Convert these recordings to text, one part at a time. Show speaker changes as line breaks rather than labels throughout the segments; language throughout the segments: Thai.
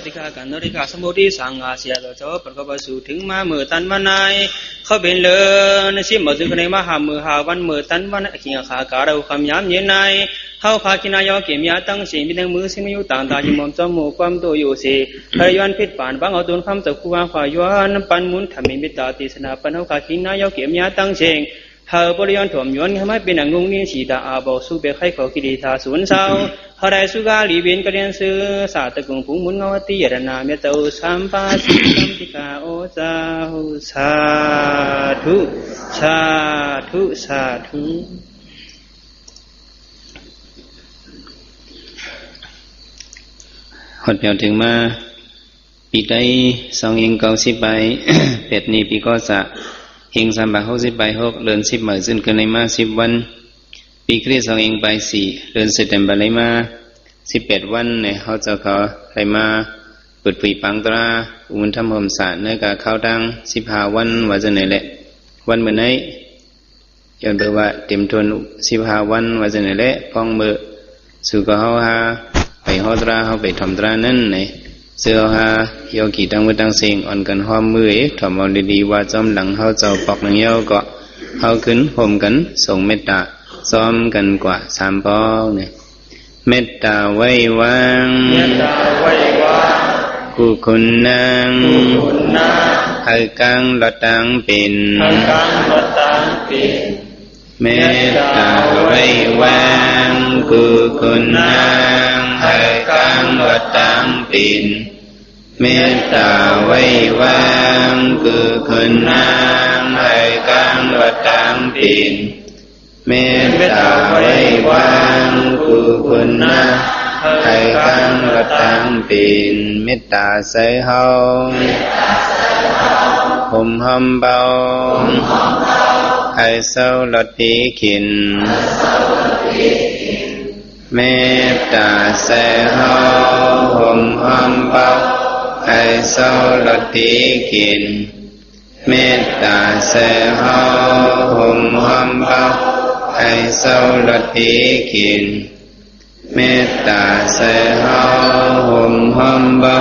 ติกากันนริกาสมุทิสังอาเสียต่อเจ้าประกอบสู่ถึงมาเมื่อตันวันไหนเขาเป็นเลินชิมมาถึงในมหาเมื่อหาวันเมื่อตันวันเขียงขาการเราคำย้ำเย็นในเขาขากินายเกี่ยมยาตั้งสิ่งมีทั้งมือสิ่งมีอยู่ต่างตาจิมอมจมูกความตัวอยู่สิพยานพิษป่านบางเอาตุนคำตะคูวางฝ่ายย้อนปันมุนทำมีมิตาติสนาปันเขาขากินายเกี่ยมยาตั้งเชงเฮาบริยนถ่วมย้อนทำให้เป็นงงนี้สีดาอาบอกสู้เบคให้ขอกิริธาสุนเศร้าเฮาได้สุกาลีเบียนกระเรียนซื้อสาตะกุงผงมุนเงาตียรนาเมตตาสัมปาสิสัมปิกาโอจาหุสาธุสาธุสาธุหดเดียวถึงมาปีได้290 ใบ เป็ดนี้ปีก็จะเฮง360 ใบ6เดือน10มื้อซึ่งกันในมา10วันปีคริสต์2ใบ4เดือนสิบเดือนในมา18วันเนี่ยเขาจะขอให้มาเปิดปีปังตราอุณธรรมหมสารเนื้อกะข้าวดัง15วันว่าจะไหนแหละวันเมื่อไหนย้อนเบอว่าเต็มทวน15วันว่าจะไหนแหละพ้องมือสู่ก็เฮาหาไปฮอตราเฮาไปทำตรานั่นไหนเสื้อหาโยกีตั้งมือตั้งเสียงอ่อนกันหอมมือถอมเอาดีๆว่าจอมหลังเฮาเจ้าปอกหนังเย้าก็เฮาขึ้นห่มกันส่งเมตตาซ้อมกันกว่า3ปองเนี่ยเมตตาไว้วางกุคุณนางให้กังละตังเป็นเมตตาไว้วางกุคุณนางให้กังละตังเป็นเมตตาไว้วางกุคุณนางให้กังละตังเป็นเมตตาไว้วางกุคุณนะให้กังละตังเป็นเมตตาใส่เฮาห่มหอมเบาให้เศร้าละตีขินเมตตาใส่เฮาห่มหอมเบาให้เศร้าละตีขินเมตตาใส่เฮาห่มหอมเบาให้เศร้าละตีขินเมตตาใส่เฮาห่มหอมเบา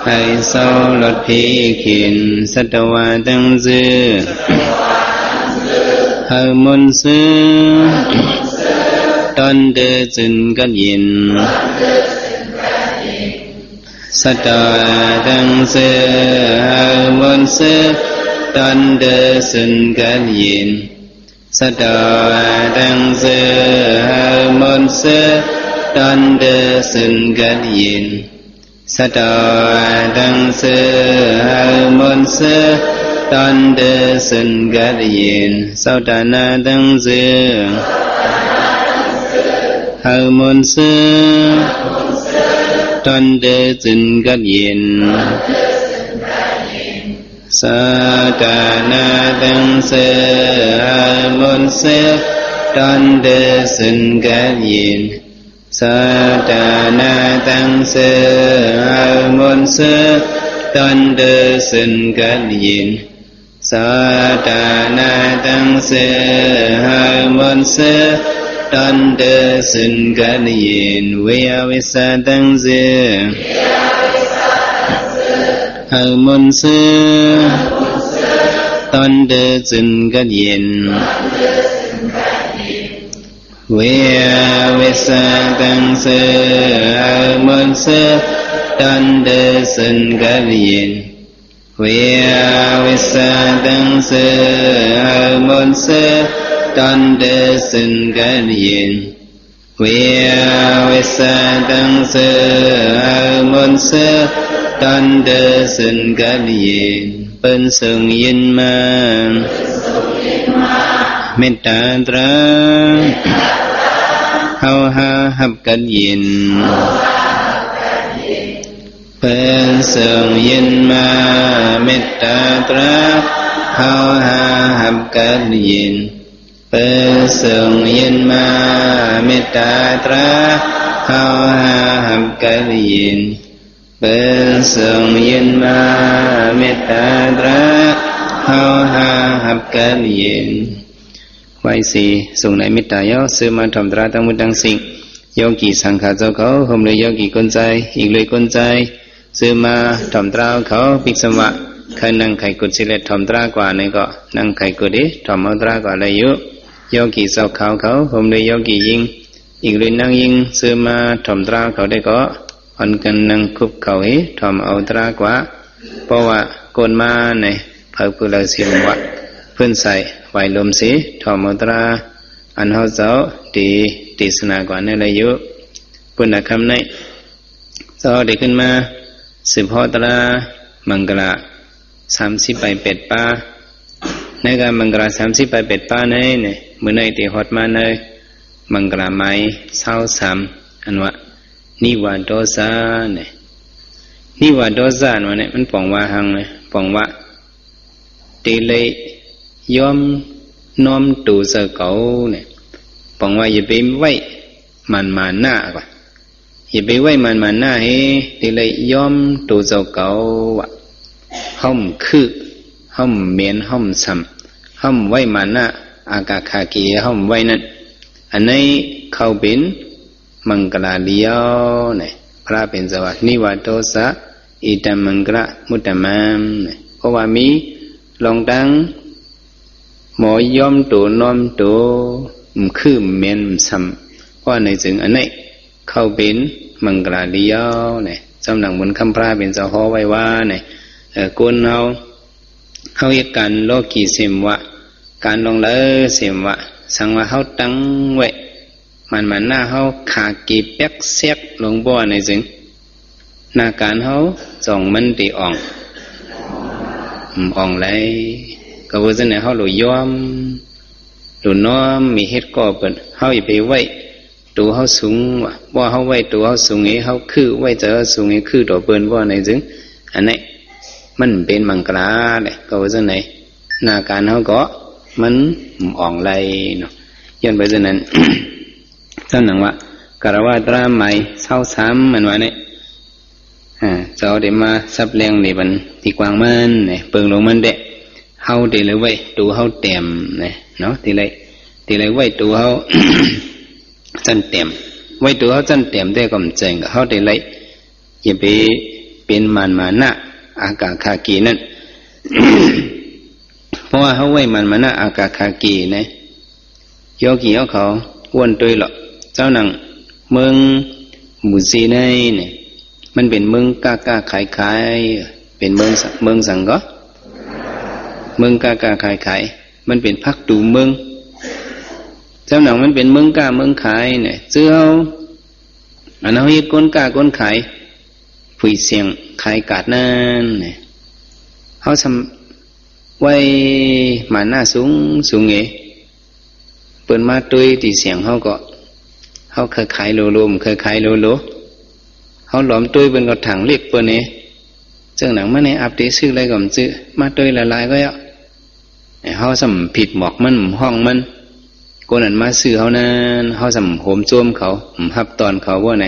ให้เศร้าละตีขินสัตวาตังซื่อเฮามนซื่อตอนเดือจึนกันยินสัตวาตังซื่อเฮามนซื่อตอนเดือจึนกันยินสัตวาตังซื่อเฮามนซื่อตอนเดือจึนกันยินสัตวาตังซื่อเฮามนซื่อตอนเดือจึนกันยินสัตนาตังซื่อเฮามนซื่อตอนเดือจึนกันยินสัตนาตังซื่อเฮามนซื่อตอนเดือจึนกันยินสัตนาตังซื่อเฮามนซื่อตอนเดือจึนกันยินสัตนาตังซื่อเฮามนซื่อตอนเดือจึนกันยินเวียวิสตังซื่อเฮามนซื่อตอนเดือจึนกันยินเวียวิสตังซื่อเฮามนซื่อตอนเดือจึนกันยินเวียวิสตังซื่อเฮามนซื่อตอนเดือจึนกันยินเวียวิสตังซื่อเฮามนซื่อตอนเดือจึนกันยินเป็นซึ่งยินมาเมตตาตราเฮาหาหับกันยินเป็นซึ่งยินมาเมตตาตราเฮาหาหับกันยินเป็นซึ่งยินมาเมตตาตราเฮาหาหับกันยินเป็นซึ่งยินมาเมตตาตราเฮาหาหับกันยินไว้สี่ส่งในเมตตาย่อซื้อมาทำตราตั้งมุดตั้งสิ่งโยกีสังขารเจ้าเขาห่มเลยโยกีกลใจอีกเลยกลใจ ซื้อมาถ่อมตราเขาปิกสมะใครนั่งไข่กุดสิเลถ่อมตรากว่านี่ก็นั่งไข่กุดดิถ่อมเอาตรากว่าเลยยุโยกีเศร้าเขาผมเลยโยกียิงอีกเลยนั่งยิงซื้อมาถ่อมตราเขาได้ก็อันกันนั่งคุบเขาให้ถ่อมเอาตรากว่าเพราะว่าโกนมาในเพิ่มกุลเสียงวะเพื่อนใส่ไหวลมสีถ่อมเอาตราอันเขาเจ้าตีสนากว่านี่เลยยุปุ่นคำในเจ้าเด็กขึ้นมา10 ตรามังกร30ไป8ป้าในการมังกร30ไป8ป้าในเนี่ยเมื่อในตีฮอดมาในมังกรไม้23อันว่านิวาโดซาเนี่ยนิวาโดซาเนี่ยมันปองว่าหังเลยปองว่าตีเลยยอมน้อมตูเสเก่าเนี่ยปองว่าอย่าไปไว้มันมาหน้ากว่าอย่าไปไว้มันมาหน้าให้ตีเลยยอมตูเสเก่าว่ะห้อมคือห้อมเมียนห้อมซ้ำห้อมไว้มาหน้าอากาคากีห้อมไว้นั่นอันนี้เข้าเป็นมังกรเดียวเนี่ยพระเป็นสวัสดิ์นิวาโตสะอิตัมมังกรมุตตมัมเนี่ยเพราะว่ามีลองดังหมอยอมตัวน้อมตัวคือเมียนซ้ำเพราะในจึงอันนี้เข้าเป็นมังกรเดียวเนี่ยสำนักบนคำพระเป็นเจ้าฮอไว้ว่าเนี่ยกุนเขาเรียกการโลกีเสมวะการลงเลือเสมวะสังว่าเขาตั้งไว้มันหน้าเขาขากีเป๊กเสียกลงบ่อในจึงหน้าการเขาส่องมันตีอ่องเลยก็ว่าจะไหนเขาหลุยย้อมหลุน้อมมีเฮ็ดก่อเปิดเขาอย่าไปไว้ตัวเขาสูงว่าเขาไว้ตัวเขาสูงเอเขาคือไว้เจอสูงเอคือตัวเปิดบ่อในจึงอันนี้มันเป็นมังกรเลยก็ว่าจะไหนหน้าการเขาก็มันอ่องเลยเนาะย้อนไปจากนั้น เจ้าหนังว่ากรวาตราใหม่เศร้าซ้ำเหมือนว่าเนี่ยเจ้าเดี๋ยวมาซับแรงนี่มันตีกวางมันเนี่ยเปิงลงมันเด็กเฮาตีเลยไว้ตัวเฮาเต็มเนี่ยเนาะตีเลยไว้ตัวเฮา จันเต็มไว้ตัวเฮาจันเต็มได้ก็มันเจงเฮาตีเลยอย่าไปเป็นมันมานะอากาคากีนั่น เพราะว่าเขาไว้มันมานะอากาคากีเนี่ยโยกีเขาวนตัวหรอกเจ้าหนังเมืองมุสีในเนี่ยมันเป็นเมืองกาขายเป็นเมืองสังก็เมืองกาขายมันเป็นพักดูเมืองเจ้าหนังมันเป็นเมืองกาเมืองขายเนี่ยเจ้าอันนั้นเขาก้นกาก้นขายผุยเสียงขายกาดนั่นเนี่ยเขาทำไว้หมาหน้าสูงเงเปิดมาตุยตีเสียงเขาก็เขาเคยขายโลมเคยขายโลเขาหลอมตุยเป็นกระถังเรียกเปิดเนี่ยเจ้าหนังมันในอัปเดตซื้ออะไรก็มันซื้อมาตุยละลายก็เยอะเขาสัมผิดหมอกมันห้องมันคนนั้นมาซื้อเขานั้นเขาสัมโหมโจมเขาหับตอนเขาว่าไหน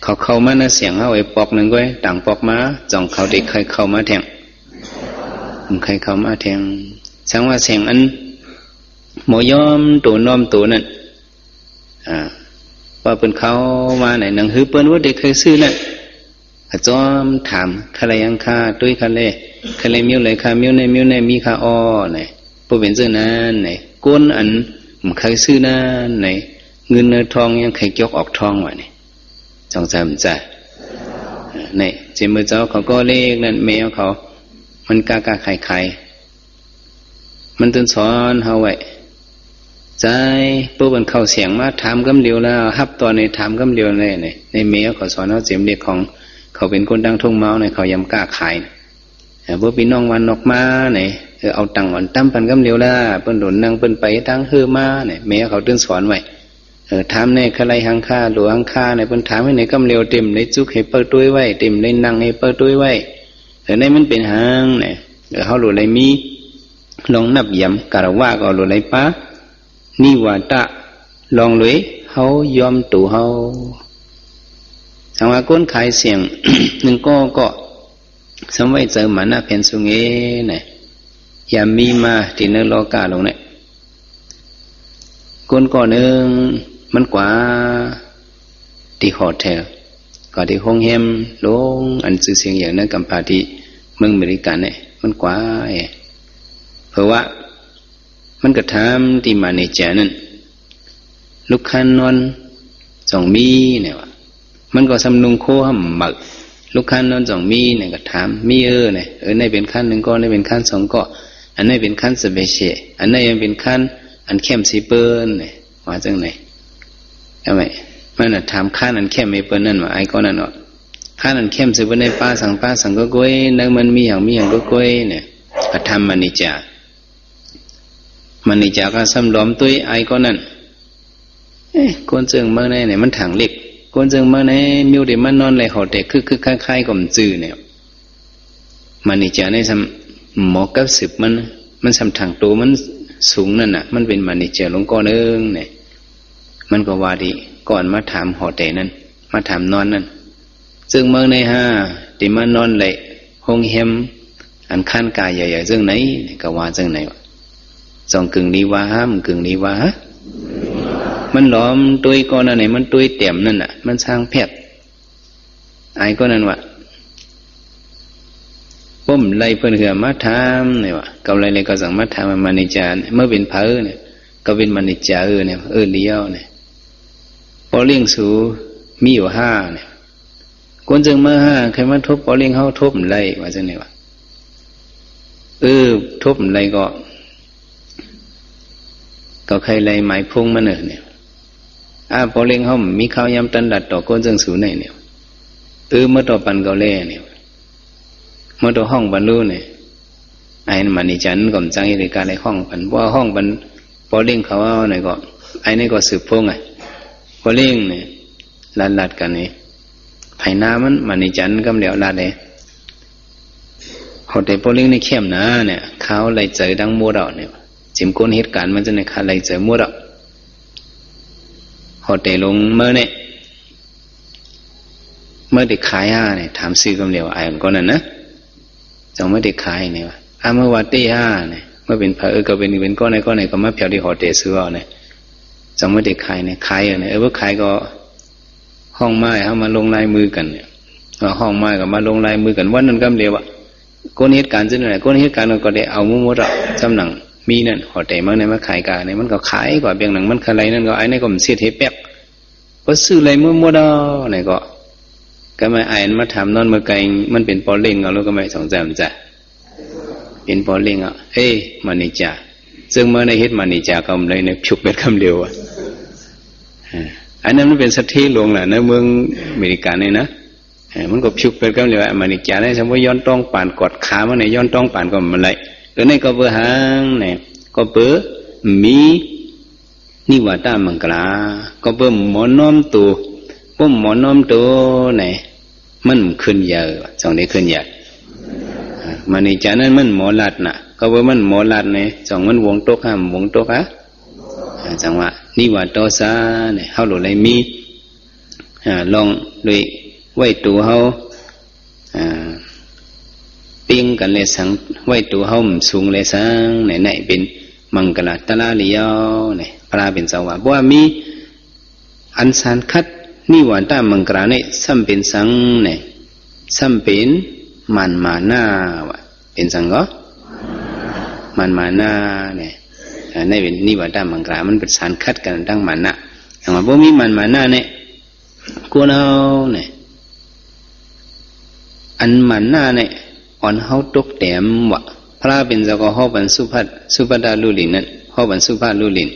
เขาเข้ามาในเสียงเขาไอ้ปอกหนึ่งก็ต่างปอกมาจ่องเขาเด็กใครเข้ามาแทงใครเข้ามาแทงช่างว่าเสียงอันหมอยอมตัวน้อมตัวนั่นว่าเป็นเขามาไหนหนังฮือเปิ้นว่าเด็กเคยซื้อนั่นจอมถามคาไรยังค่าตุ้ยคาไรมิ้วเลยค่ามิ้วในมีค่าอ้อไหนผู้เป็นเจ้านั้นไหนก้นอันมันเคยซื้อนั่นไหนเงินเนื้อทองยังเคยเกี่ยวออกทองวะนี่จงจำใจนี่เจมือเจ้าเขาก็เลขนั่นแมวเขามันกาขายมันตื่นสอนเฮาไว้ใจปุ๊บมันเข้าเสียงมาถามกำเดียวแล้วฮับตอนในถามกำเดียวเลยในแมวเขาสอนเขาเจียมเด็กของเขาเป็นคนดังทุ่งเมาในเขายำกล้าขายพวกพี่น้องวันนอกมาเนี่ยเอาตังค์วันตั้มปันกำเดียวละเปิ้นโดนนั่งเปิ้นไปตั้งเฮือมาเนี่ยแมวเขาตื่นสอนไว้ถามในใครหังค่าหลวงค่าในเพิ่นถามให้ในกำเร็วเต็มในจุกให้เปิดตุ้ยไว้เต็มในนั่งให้เปิดตุ้ยไว้แต่ในมันเป็นหางเนี่ยเขาหลุดไหลมีลองนับยำกะว่าก็หลุดไหลป้านิวาตะลองเลยเขายอมตู่เขาสังว่าก้นขายเสียง หนึ่งก็สมัยเจอมันน่ะเป็นสุงเอเนี่ยยามีมาที่เนื้อโลกาลงเนี่ยก้นก่อนหนึ่งมันกว่าที่โฮเทล ก็ที่ห้องแฮมลงอันซื่อเสียงอย่างนั้นกำพาที่เมืองอเมริกันเนี่ยมันกว่าเพราะว่ามันก็ถามที่มาเนเจอร์นั่นลูกค้านอนสองมีเนี่ยว่ามันก็สำนุงโคห้ำหมักลูกค้านอนสองมีเนี่ยก็ถามมีเนี่ยในเป็นขั้นหนึ่งก็ในเป็นขั้นสองก็อันนี้เป็นขั้นสเปเชียลอันนี้ยังเป็นขั้นอันเข้มซีเปิลเนี่ยว่าจังไหนทำไมมันน่ะถามขั้นอันเข้มไม่เปิลนั่นว่าไอ้ก็นั่นว่าขั้นอันเข้มซีเปิลในป้าสังก็กล้วยนั่งมันมีอย่างก็กล้วยเนี่ยก็ทำมันนิจาก็ซ้ำล้อมตุ้ยไอ้ก็นั่นคนเจิงเมื่อไหร่เนี่ยมันถังเล็กคนเจิงเมื่อไหร่มิวเดมันนอนเลยหอเด็กคือคล้ายๆกับจื้อเนี่ยมันนิจาในซ้ำหมอกับสืบมันซ้ำถังตัวมันสูงนั่นน่ะมันเป็นมันนิจาลงก้อนเนี่ยมันก็ว่าดีก่อนมาถามหอเด็กนั้นมาถามนอนนั่นจึงเมื่อไหร่ฮะที่มันนอนเลยห้องแฮมอันขั้นกายใหญ่ๆจึงไหนก็ว่าจึงไหนวะสองกึ่งนี้ว่ามึงกึ่งนี้ว่ามันหลอมตุยก้อนนั่นไหนมันตุยเต็มนั่นน่ะมันสร้างแพทย์ไอ้ก็นั่นวะปุ้มไล่เพื่อนเหือมาถามเนี่ยวะกับไล่ก็สั่งมาถามมานิจาเมื่อเป็นเพอเนี่ยก็เป็นมานิจาเนี่ยเลี้ยวเนี่ยพอเลี้ยงสูมีอยู่5เนี่ยคนจึงเมื่อ5ใครมาทบพอเลี้ยงเขาทบไล่ว่าจังไหนวะทบไล่ก็ใครไล่หมายพุ่งมันเนี่ยพอเลี้ยงเขามีข้าวยำตันดัดต่อก้นจึงสูไหนเนี่ยเมื่อต่อปันเกาเล่เนี่ยเมื่อต่อห้องบรรลุเนี่ยไอ้มันนิจันก็จังอิริกาในห้องปันว่าห้องบรรพอเลี้ยงเขาเอาไหนก็ไอ้นี่ก็สืบพงไงพอเลี้ยงเนี่ยลัดกันนี่ไผ่น้ำมันนิจันก็เหลียวลัดเลยหดแต่พอเลี้ยงในเข้มนะเนี่ยเขาไล่เจอดังมัวเราเนี่ยจิมก้นเหตุการณ์มันจะในขาไล่เจอมัวเราหดแต่ลงเมื่อเนี่ยเมื่อเด็กขายเนี่ยถามซื้อก็เหลียวไอ้คนนั้นนะจังเมื่อเด็กขายเนี่ยวะเมื่อวันที่เนี่ยเมื่อเป็นพระก็เป็นก้อนไหนก็มาเพียวที่หดแต่ซื้อเอาเนี่ยจังเมื่อเด็กขายเนี่ยขายเนี่ยเมื่อขายก็ห้องไม้เขามาลงลายมือกันเนี่ยห้องไม้ก็มาลงลายมือกันวันนั้นก็เหลียวก้นเหตุการณ์จะไหนก้นเหตุการณ์ก็ได้เอามุ้งมัดจำหนังมีนั่นหอแต่เมื่อในมาขายกาเนี่ยมันก็ขายกว่าเบียงหนังมันขายนั่นก็ไอ้นี่ก็มันเสียเทปแป๊กก็ซื้ออะไรมุ้งมัดเนี่ยก็ไม่อ่านมาถามนอนเมื่อไกลมันเป็นปอเล่งเอาแล้วก็ไม่สงใจมันจะเป็นปอเล่งมันนิจาซึ่งเมื่อในเหตุมันนิจาก็เลยเนี่ยฉุกเป็นคำเดียวอันนั้นมันเป็นสัตย์หลวงแหละในเมืองอเมริกาเนี่ยนะมันก็ชุกเป็นคำเดียวมันนิจาเนี่ยสมมติย้อนต้องป่านกอดขามันเนี่ยย้อนต้องป่านก็มันไรหรือในก็เบื่อหางเนี่ยก็เบื่อมีนิวาตามังกลาก็เบื่อหมอน้อมตัวปุ่มหมอน้อมตัวเนี่ยมันขึ้นเยอะสองนี้ขึ้นเยอะมันนี่จากนั้นมันหมอลัดน่ะก็เบื่อมันหมอลัดเนี่ยสองมันวงโต๊ะห้ามวงโต๊ะจังหวะนิวาตซาเนี่ยเขาหลุดเลยมีลองด้วยไว้ตัวเขาเตียงกันเลยสังไว้ตัวเขาสูงเลยสังไหนเป็นมังกรตะลาเลียวเนี่ยพระเป็นสาวะเพราะว่ามีอันสารคัดนิวาตามังกรเนี่ยซ้ำเป็นสังเนี่ยซ้ำเป็นมันมาหน้าวะเป็นสังก็มันมาหน้าเนี่ยในเป็นนิวาตามังกรมันเป็นสารคัดกันตั้งมันนะอย่างว่าพวกมีมันมาหน้าเนี่ยกูเอาเนี่ยอันมันหน้าเนี่ยอ่อนเขาตกแต้มวะพระเป็นเจ้าก็เขาเป็นสุภัดาลุลินนั่นเขาเป็นสุภาลุลิน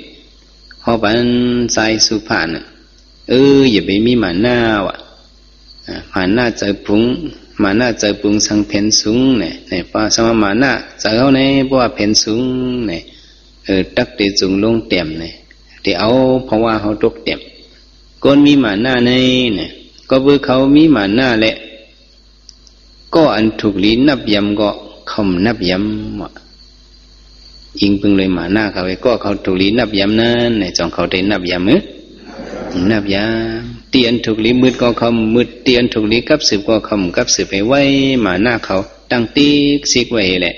เขาเป็นสายสุภานั่นอย่าไปมีมันหน้าวะมันหน้าเจอปุ้งมันหน้าเจอปุ้งสังเพนสูงเนี่ยพอสมมันหน้าเจอเขาเนี่ยเพราะว่าเพนสูงเนี่ยตักเตจุงลงเต็มเนี่ยเดี๋ยวเอาเพราะว่าเขาตกเต็มก้นมีมันหน้าเนี่ยก็เบื่อเขามีมันหน้าแหละก็อันถูกลีนับยำก็คำนับยำว่ะอิงพึงเลยมาหน้าเขาไว้ก็เขาถูกลีนับยำนั่นในจองเขาได้นับยำนับยำเตียนถูกลีมืดก็คำมืดเตียนถูกลีกับสืบก็คำกับสืบไปไว้มาหน้าเขาตั้งตีซิกไว้แหละ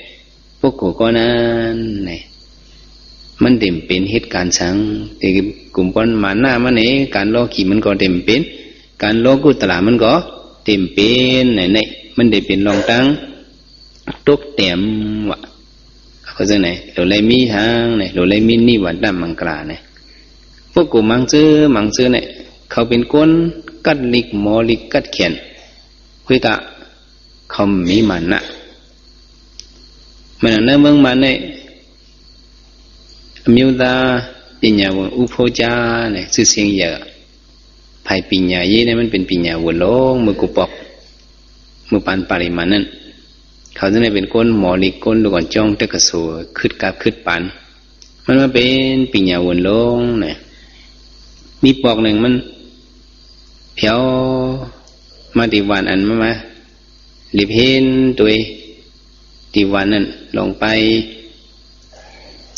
พวกกูก็นั้นเนี่ยมันเต็มเป็นเหตุการณ์สังแต่กลุ่มปนมาหน้ามันเองการล้อขี่มันก็เต็มเป็น การโลกุตระมันก็เต็มเป็นไหนๆมันได้เป็นรองตั้งตกเต็มวะเขาจะไหนเราเลยมีทางไหนเราเลยมีนิวัตดัมมังกราไหนพวกกูมังซื้อเนี่ยเขาเป็นก้นกัดลิกหมอลิกกัดเขียนคุยกะเขามีมันนะมันนั่นเมืองมันเนี่ยมิวดาปัญญาวนอุโภจาเนี่ยชื่อเสียงเยอะภายปัญญาเย่เนี่ยมันเป็นปัญญาวนโลงมือกุปอกมือปันปริมาณนั้นเขาจะได้เป็นก้นหมอลิกก้นดูก่อนจ้องตะกระสัวคืดกับคืดปันมันมาเป็นปัญญาวนโลงเนี่ยมีปอกหนึ่งมันเพียวมาติวันอันมาลิบเห็นตัวติวันนั้นลงไป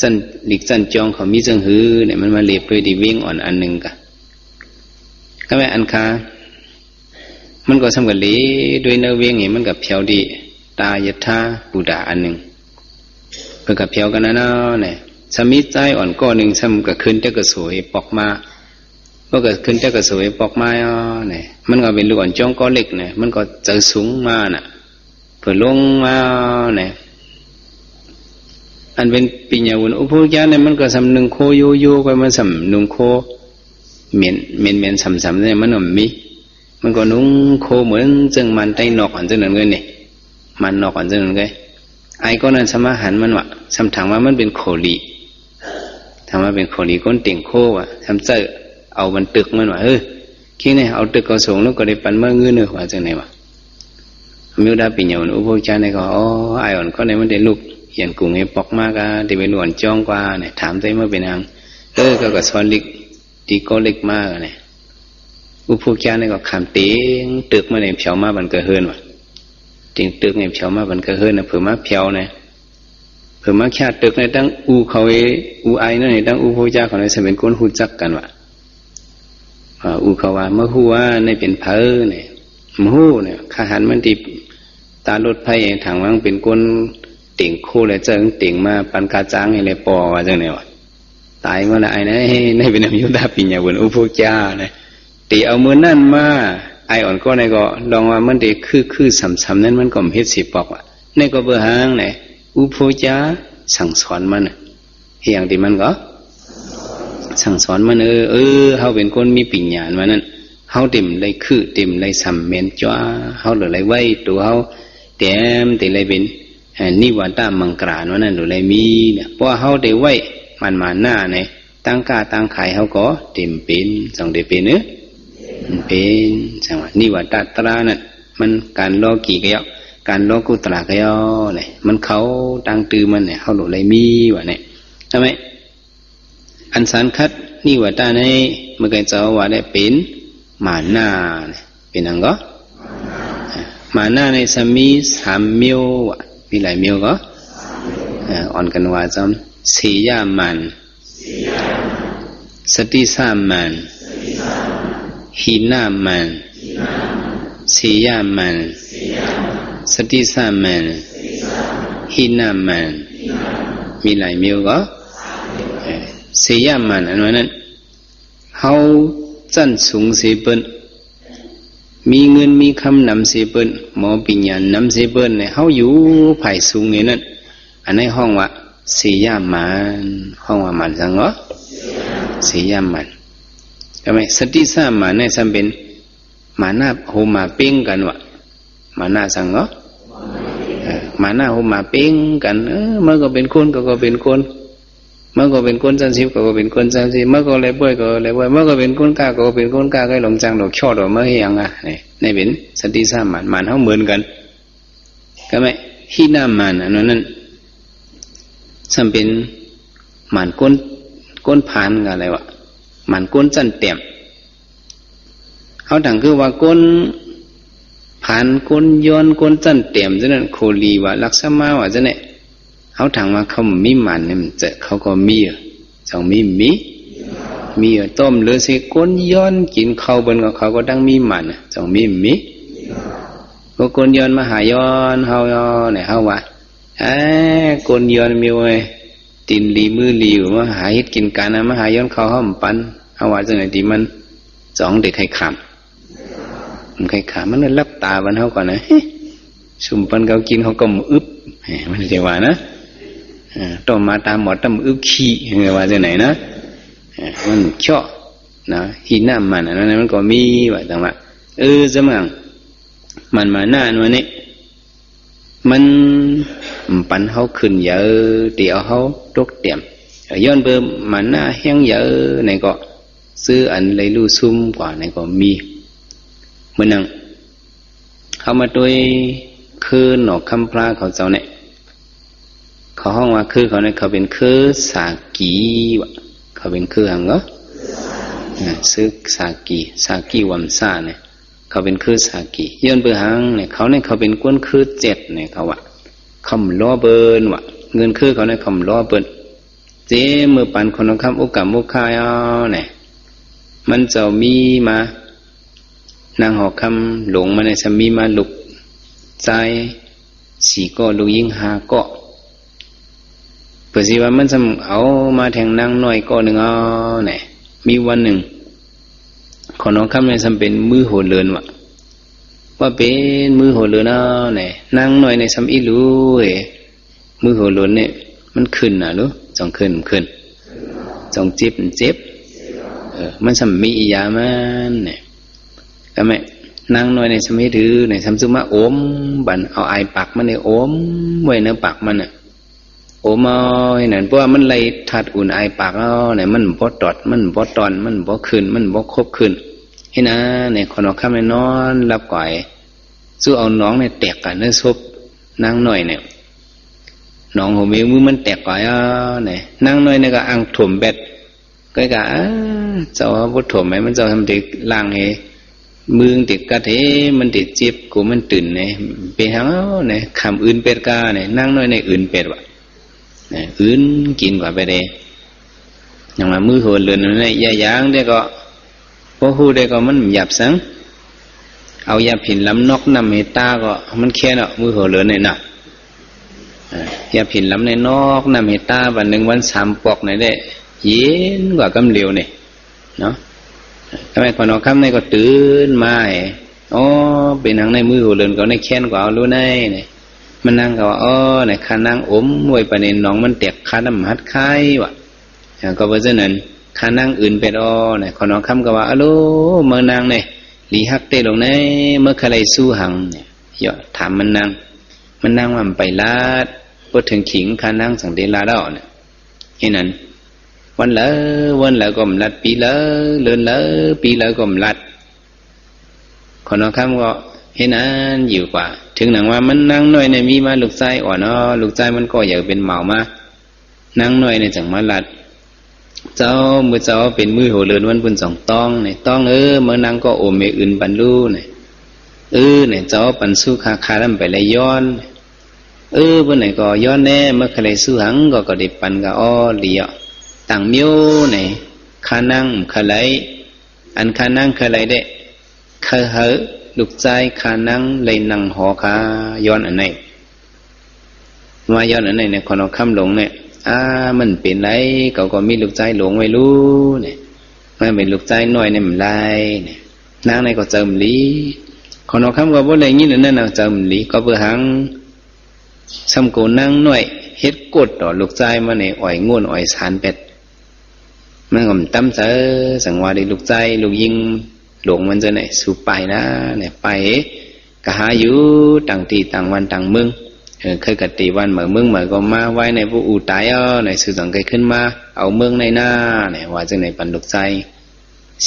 จันหลีกจันจองเขามีจังหือเนี่ยมันมาเลียบด้วยดีเว้งอ่อนอันหนึ่งกะก็แม่อันคามันก็สำคัญเลยด้วยเนื้อเว้งเนี่ยมันกับเพียวดีตายทาปูดาอันหนึ่งเพื่อกับเพียวกันนะเนาะเนี่ยสมิใจอ่อนก้อนหนึ่งซ้ำกับขึ้นเจ้าก็สวยปอกมาเมื่อเกิดขึ้นเจ้าก็สวยปอกมาเนี่ยมันก็เป็นลูกอ่อนจ้องก้อนเล็กเนี่ยมันก็เจอสูงมาน่ะเพื่อลงมาเนี่ยอันเป็นปิญญาวุนอุปโภคเนี่ยมันก็สำนึงโคโยโย่ไปมันสำนึงโคเหม็นสำเนี่ยมันหนุ่มมีมันก็นุ่งโคเหมือนจึงมันไตนอกอันจึงนั้นเลยเนี่ยมันนอกอันจึงนั้นเลยไอ้ก็นั้นสมาหันมันวะสำถังว่ามันเป็นโคลีทำว่าเป็นโคลีก้นเต่งโควะทำเจอเอามันตึกมันวะคิดเนี่ยเอาตึกเอาสูงแล้วก็ได้ปันเมื่อเงื้อเนื้อว่าจึงไหนวะมิวดาปิญญาวุนอุปโภคเนี่ยก็ไอ้อ่อนก็ในมันได้ลูกเขียนกลุ่มให้ปอกมากะที่ไปหลวนจ้องกว่าเนี่ยถามใจเมื่อเป็นทางก็สอนลิกตีก็เล็กมากเนี่ยอุปโภคเนี่ยก็ขามเตียงตึกมาในเผามาบันเกอเฮินว่ะติงตึกในเผามาบันเกอเฮินนะเผื่อมาเผาเนี่ยเผื่อมาแค่ตึกในตั้งอูเขาอูไอนั่นในตั้งอุปโภคเขาในสมัยก้นหูจักกันว่ะอูเขาว่าเมื่อหูว่าในเป็นเพอเนี่ยมหูเนี่ยขาหันมันติตาลดไผ่ทางว่างเป็นก้นเต่งโคเลยเจ้าเต่งมาปันกาจ้างให้เลยปอว่าจังเนี่ยวะตายมาละไอ้นะในเป็นอยุดาปิญญาวุนอุปโภคเนี่ยตีเอามือนั่นมาไออ่อนก็ในก็ลองว่ามันเด็กคือสำนั้นมันก็เฮ็ดสิปอกว่ะในก็เบื่อหางไหนอุปโภคสั่งสอนมันอย่างที่มันก็สั่งสอนมันเขาเป็นคนมีปัญญามานั่นเขาเต็มเลยเต็มเลยสำเมนจ้าเขาเลยไว้ตัวเขาเต็มเลยเป็นนิวัตมังกรานั่นหรืออะไรมีเนี่ยเพราะเขาได้ไว้มันมาหน้าเนี่ยตั้งกาตั้งขายเขาก็เต็มเป็นส่งได้เป็นเป็นจังหวะนิวัตตรานั่นมันการโลกีก็ยอการโลกุตระก็ยอเนี่ยมันเขาตั้งตือมันเนี่ยเขาหรืออะไรมีวะเนี่ยทำไมอันสารคัดนิวัตในเมื่อกี้เจ้าว่าได้เป็นมาหน้าเป็นอังก็มาหน้าในสมีสามมิวมีหลายมิวก็อ่อนกันว่าจำสียามันสติสามันหินามันสียามันสติสามันหินามันมีหลายมิวก็สียามันอันนั้นเขาจันสูงเสียเปิ้นมีเงินมีคำนำเสียเปิ้นหมอปิญญานำเสียเปิ้นเนี่ยเขาอยู่ภายสูงนี่นั่นอันในห้องว่าสียามันห้องว่ามันสังเหรอสียามันทำไมสติสามันเนี่ยซ้ำเป็นมาหน้าโฮมาเป้งกันวะมาหน้าสังเหรอมาหน้าโฮมาเป้งกันเมื่อก็เป็นคนก็เป็นคนเมื่อก็เป็นคนจันทร์สิบก็เป็นคนจันทร์สิบเมื่อก็เลยบ่อยก็เลยบ่อยเมื่อก็เป็นคนกาก็เป็นคนกาก็หลงจังดอกชอดออกมาให้ยังเนี่ยในเป็นสติสามันเขาเหมือนกันก็ไหมหินามันอันนั้นซ้ำเป็นมันก้นผ่านกันอะไรวะมันก้นจันเต็มเขาถังคือว่าก้นผ่านก้นย้อนก้นจันเต็มฉะนั้นโคลีว่าลักษณะว่าจะเนี่ยเขาถังว่าเขามีมันเนี่ยมันจะเขาก็มีสองมีต้มหรือสิก้นย้อนกินเขาบนกับเขาก็ตั้งมีมันสองมีก็ก้นย้อนมาหาย้อนเขาเนี่ยเขาว่าก้นย้อนมีไว้ตีนลีมือลีมาหาเฮ็ดกินกันนะมาหาย้อนเขาห้อมปันเขาว่าจังไหนที่มันสองเด็กให้ขำ มันใครขามันรับตาวันเฮาก่อนนะสุ่มปันเขากินเขาก็อึบมันจะว่านะต่อมาตามหมอตำอึบขี้ว่าจะไหนนะมันเชาะนะหินน้ำมันนั่นมันก็มีว่าจังว่าจะมันมาหน้าหน่วยนี้มันปันเขาขึ้นเยอะเดี๋ยวเขาตกเตี่ยมย้อนเบิ่มมันหน้าแห้งเยอะไหนก็ซื้ออันเลยรู้ซุ่มกว่าไหนก็มีเมื่อนั้นเขามาด้วยคือหนอกคำพระเขาเจ้าเนี่ยเขาห้องว่าคือเขาเนี่ยเขาเป็นคือสากีวะเขาเป็นคือหังเหรอซื้อสากีวัมซ่าเนี่ยเขาเป็นคือสากีย้อนเบื่อหังเนี่ยเขาเป็นก้นคือเจ็ดเนี่ยเขาว่าคำล้อเบินวะเงินคือเขาเนี่ยคำล้อเบินเจ้มือปันคนน้องคำอุกมุกคายเนี่ยมันจะมีมานางหอกคำหลงมาในสมีมาลุกใจสี่ก็ลูกยิ่งหาก็เปิดสิว่ามันจะเอามาแทงนางน้อยก็หนึ่งเนี่ยมีวันหนึ่งขอน้องคำในสำเป็นมือโหเลือนว่าเป็นมือโหเลือนเนี่ยนางน้อยในสำอีรู้มือโหเลือนเนี่ยมันขึ้นรู้จ้องขึ้นจ้องเจ็บมันสำมีอียามันเนี่ยก็แม่นางน้อยในสมัยดื้อในสำซุมาโอมบันเอาไอปักมันในโอมไว้ในปักมันน่ะโอมเอาให้นั่นเพราะว่ามันเลยถัดอุ่นไอปักเนี่ยมันบ่ตอดมันบ่ตอนมันบ่ขึ้นมันบ่ครบขึ้นให้นะเนี่ยคนเอาข้ามในนอนรับก่อยสู้เอาน้องเนี่ยแตกกันเนื้อซบนางน้อยเนี่ยน้องหัวเมียมือมันแตกก่อยเนี่ยนางน้อยเนี่ยก็อังถ่วมเบ็ดก็กะเจ้าบ่ถ่วมไหมมันเจ้าทำเด็กล่างให้มือติดกระเทมันติดเจ็บกูมันตื่นเนี่ยเป็นทั้งเนี่ยคำอื่นเป็ดกาเนี่ยนั่งน้อยในอื่นเป็ดวะเนี่ยอื่นกินกว่าไปเลยอย่างมามือหัวเรือนเนี่ยยายางได้ก็พอหูได้ก็มันหยาบสังเอายาผินลำนกนำเฮตาก็มันแค่เนาะมือหัวเรือนเนี่ยนะยาผินลำในนอกนำเฮตาวันหนึ่งวันสามปอกไหนได้เย็นกว่ากำเหลียวเนี่ยเนาะทำไมคนเอาคำในก็ตื่นมาเป็นนางในมือหัวเรือนก็ในแค้นก็เอารู้ในเนี่ยมันนั่งก็ในขานั่งอมมวยประเด็นน้องมันแตกขาดำหัดไข่วะก็เพราะฉะนั้นขานั่งอื่นเป็นเนี่ยคนเอาคำก็ว่าโลเมื่อนางเนี่ยหลีฮักเตลงในเมื่อใครสู้หังเนี่ยยอถามมันนั่งว่ามันไปลาดพอถึงขิงขานั่งสังเดลาดเนี่ยเห็นนั้นวันละก็มลัดปีละเลื่อนละปีละก็มลัดคนเอาคำก็เห็นอันอยู่กว่าถึงหนังว่ามันนั่งน้อยในมีมาลูกใจอ่อนลูกใจมันก็อยากเป็นเหมามานั่งน้อยในจังมาลัดเจ้ามือเจ้าเป็นมือหัวเรือนวันบุญสองต้องเนี่ยต้องเมื่อนั่งก็โอเมอื่นบรรลุเนี่ยเนี่ยเจ้าปันสู้คาลำไปเลยย้อนเมื่อไหนก็ย้อนแน่เมื่อใครสู้หังก็ได้ปันก็เลี้ยต่างมิ้วเนี่ยขานั่งขาไหลอันขานั่งขาไหลได้ขาเหอลูกใจขานั่งเลยนั่งหอขาย้อนอันไหนมาย้อนอันไหนเนี่ยคนเอาคำหลงเนี่ยมันเป็นไรก็มีลูกใจหลงไว้รู้เนี่ยมันเป็นลูกใจน้อยเนี่ยมันไรเนี่ยนั่งในก็เจิมลีคนเอาคำว่าบ่อะไรงี้นั่นน่ะเจิมลีก็เพื่อหังซ้ำโกนั่งน้อยเฮ็ดกดต่อลูกใจมาเนี่ยอ่อยง่วนอ่อยสารเป็ดมันก็ตั้มเจอสังวาดีลูกใจลูกยิงหลงมันจะไหนสู่ไปนะเนี่ยไปก็หาอยู่ต่างตีต่างวันต่างเมืองเคยกติวันเหมือนเมืองเหมือนก็มาไว้ในผู้อุตายในสื่อสังเกตขึ้นมาเอาเมืองในหน้าเนี่ยว่าจะไหนปันลูกใจ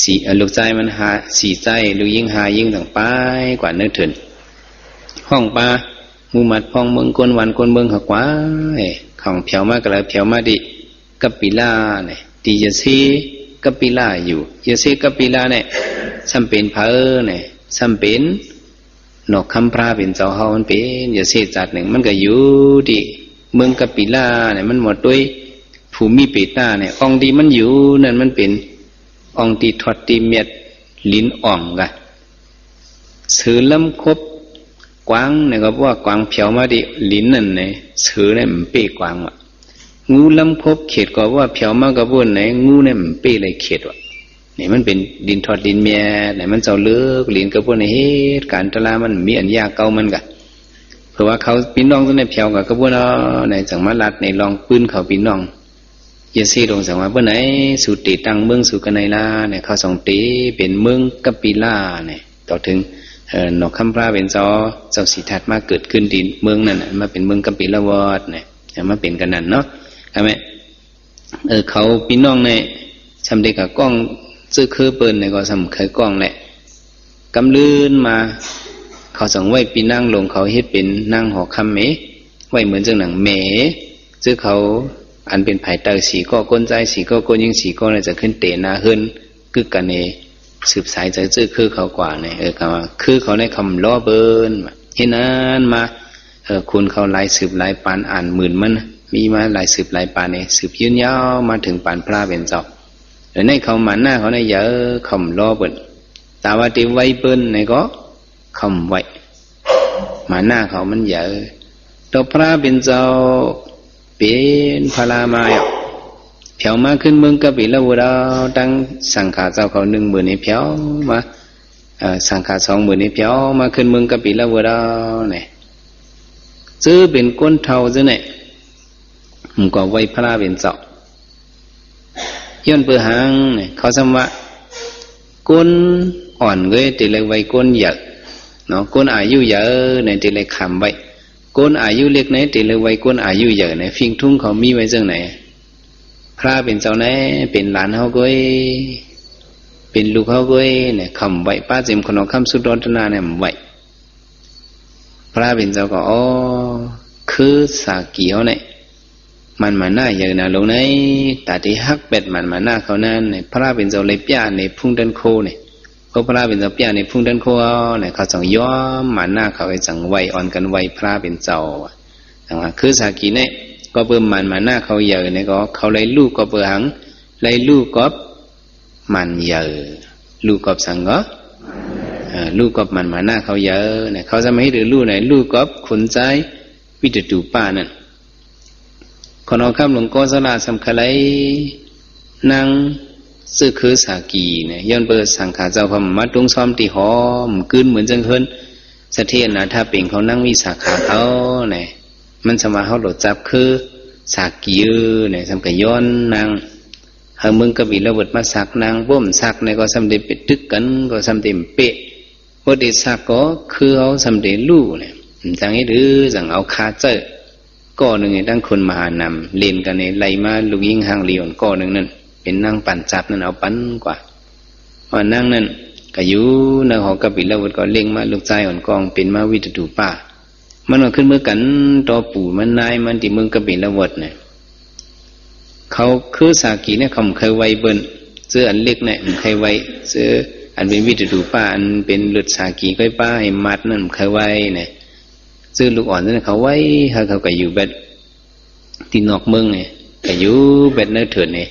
สีลูกใจมันหาสีใจลูกยิงหายิงต่างไปกว่าเนื้อถึงห้องปลามูมัดพองเมืองกวนวันกวนเมืองหักว่าของเผียวมากก็เลยเผียวมาดิกับปีล่าเนี่ยตีจะซีกับปีล่าอยู่จะซีกับปีล่าเนี่ยซ้ำเป็นเพอเนี่ยซ้ำเป็นนกคำพระเป็นเจ้าเฮามันเป็นจะซีจัดหนึ่งมันก็อยู่ที่เมืองกับปีล่าเนี่ยมันหมดด้วยภูมิปีต้าเนี่ยองดีมันอยู่นั่นมันเป็นองตีทอดตีเมียดลิ้นอ่องกันซื้อล้ำครบกวางเนี่ยก็ว่ากวางเผียวมาดิลิ้นนั่นเนี่ยซื้อเนี่ยมันเป้กวางว่ะงูล้ำครบเขตก็ว่าเผียวมากระบวนไหนงูเนี่ยมันเป้เลยเขตว่ะ นี่มันเป็นดินทอดดินเมียไหนมันเจ้าเลือกหลินกับพวกในเหตุการณ์ตะลามันมีอันยากเก่ามันกะเพราะว่าเขาพี่น้องตัวในเพียวกับกระบวนในจังหวัดลัดในลองปืนเขาพี่น้องเยซีลงสังว่าเมื่อไหนสุติตั้งเมืองสุกันในลาเนี่ยเขาส่งตีเป็นเมืองกัปปิลาเนี่ยต่อถึงนกคำพระเป็นเจ้าสีทัดมาเกิดขึ้นดินเมืองนั่นมาเป็นเมืองกัปปิลาวอดเนี่ยมาเป็นกันนั่นเนาะใช่ไหมเขาพี่น้องเนี่ยทำเด็กกับกล้องซื้อคือเปิ้นเนี่ยก็สำเคยกล้องแหละกำลื่นมาเขาสั่งไว้ปีนั่งลงเขาเฮ็ดเป็นนั่งหอคำเมไว้เหมือนจังหนังเมซื้อเขาอันเป็นไผ่เตอสีก็ก้นใจสีก็ก้นยิงสีก็เลยจะขึ้นเตะนาเฮิรนกึกกันเนสืบสายใจซื้อคือเขากว่าเนี่ยคำว่าคือเขาในคำล้อเบิ้นเห็นนั้นมาคุณเขาลายสืบลายปานอ่านหมื่นมันมีมาลายสืบลายปานเนี่ยสืบยืนยาวมาถึงปานพระเป็นเจ้าในเขาหมันหน้าเขาในเยอะคำล้อเบิ้นแต่ว่าที่ไว้เบิ้นในก็คำไว้หมันหน้าเขามันเยอะตัวพระเป็นเจ้าเป็นพลามายเพียวมาขึ้นเมืองกะปิละวัวเราตั้งสังขาเจ้าเขา10,000นี่เพียวมาสังขา20,000นี่เพียวมาขึ้นเมืองกะปิละวัวเราเนี่ยซื้อเป็นก้นเท่าซะเนี่ยมันก็ไว้พระเป็นเจ้าย้อนเปื่อหางเนี่ยเขาสมว่าก้นอ่อนเกยติเลยไว้ก้นเยอะเนาะก้นอายุเยอะเนี่ยติเลยขำไว้ก้นอายุเล็กไหนติเลยไว้ก้นอายุเยอะเนี่ยฟิงทุ่งเขามีไว้จังไหนพระเป็นเจ้าไหนเป็นหลานเขาเกยเป็นลูกเขาเกยเนี่ยขำไว้ป้าเจมคนเอาคำสุดรตนาเนี่ยไว้พระเป็นเจ้าก็อ๋อคือสากีเขาเนี่ยมันมาหน้าเยอะนะลงในแต่ที่ฮักเป็ดมันมาหน้าเขานั่นเนี่ยพระเป็นเจ้าเลยป้าในพุ่งดันโคเนี่ยเขาพระเป็นเจ้าป้าในพุ่งดันโคเนี่ยเขาจังย้อมมาหน้าเขาไอ้จังไวอ่อนกันไวพระเป็นเจ้าคือสากีเนี่ยก็เบิ่มมันมาหน้าเขาเยอะเนี่ยก็เขาเลยลูกก็เบิ่หังเลยลูกก็มันเยอะลูกก็สังก็ลูกก็มันมาหน้าเขาเยอะเนี่ยเขาจะไม่ให้ดูลูกไหนลูกก็ขุนใจวิจตุป้านั่นคนเอาคำหลวงก็สละสำคัญเลยนางซื้อคือสากีเนี่ยย้อนเปิดสังขาเจ้าพมมาตรงซ้อมตีหอมกึนเหมือนจังเฮิรนสะเทียนนะถ้าเป็นเขานั่งวิสาขาเขาเนี่ยมันสมาเขาโดดจับคือสากีเนี่ยสำคัญย้อนนางเฮามึงกบิระเบิดมาสักนางบ่มสักเนี่ยก็สำเร็จเป็ดตึกกันก็สำเร็จเป๊ะพอเด็ดสักก็คือเขาสำเร็จลู่เนี่ยจังให้ดื้อจังเอาคาเจอก้อนหนึ่งเนี่ยตั้งคนมหานำเล่นกันเนี่ยไล่มาลูกยิงหางเลียวก้อนหนึ่งนั่นเป็นนั่งปั่นจับนั่นเอาปั้นกว่าว่านั่งนั่นก็อยู่ในหอกบิระเบิดก็เล่งมาลูกใจอ่อนกองเป็นมาวิจตุป้ามันก็ขึ้นเมื่อกันต่อปู่มันนายมันที่เมืองกบิระเบิดเนี่ยเขาคือสากีเนี่ยเขาเคยไว้เบิ้นเสื้ออันเล็กเนี่ยเคยไว้เสื้ออันเป็นวิจตุป้าอันเป็นเลือดสากีก้อยป้าให้มัดนั่นเคยไว้เนี่ยซื้อลูกอ่อนนั่นเขาไว้เขาก็อยู่แบบที่นอกเมืองเนี่ยก็อยู่แบบเนื้อเถื่อนเนี่ย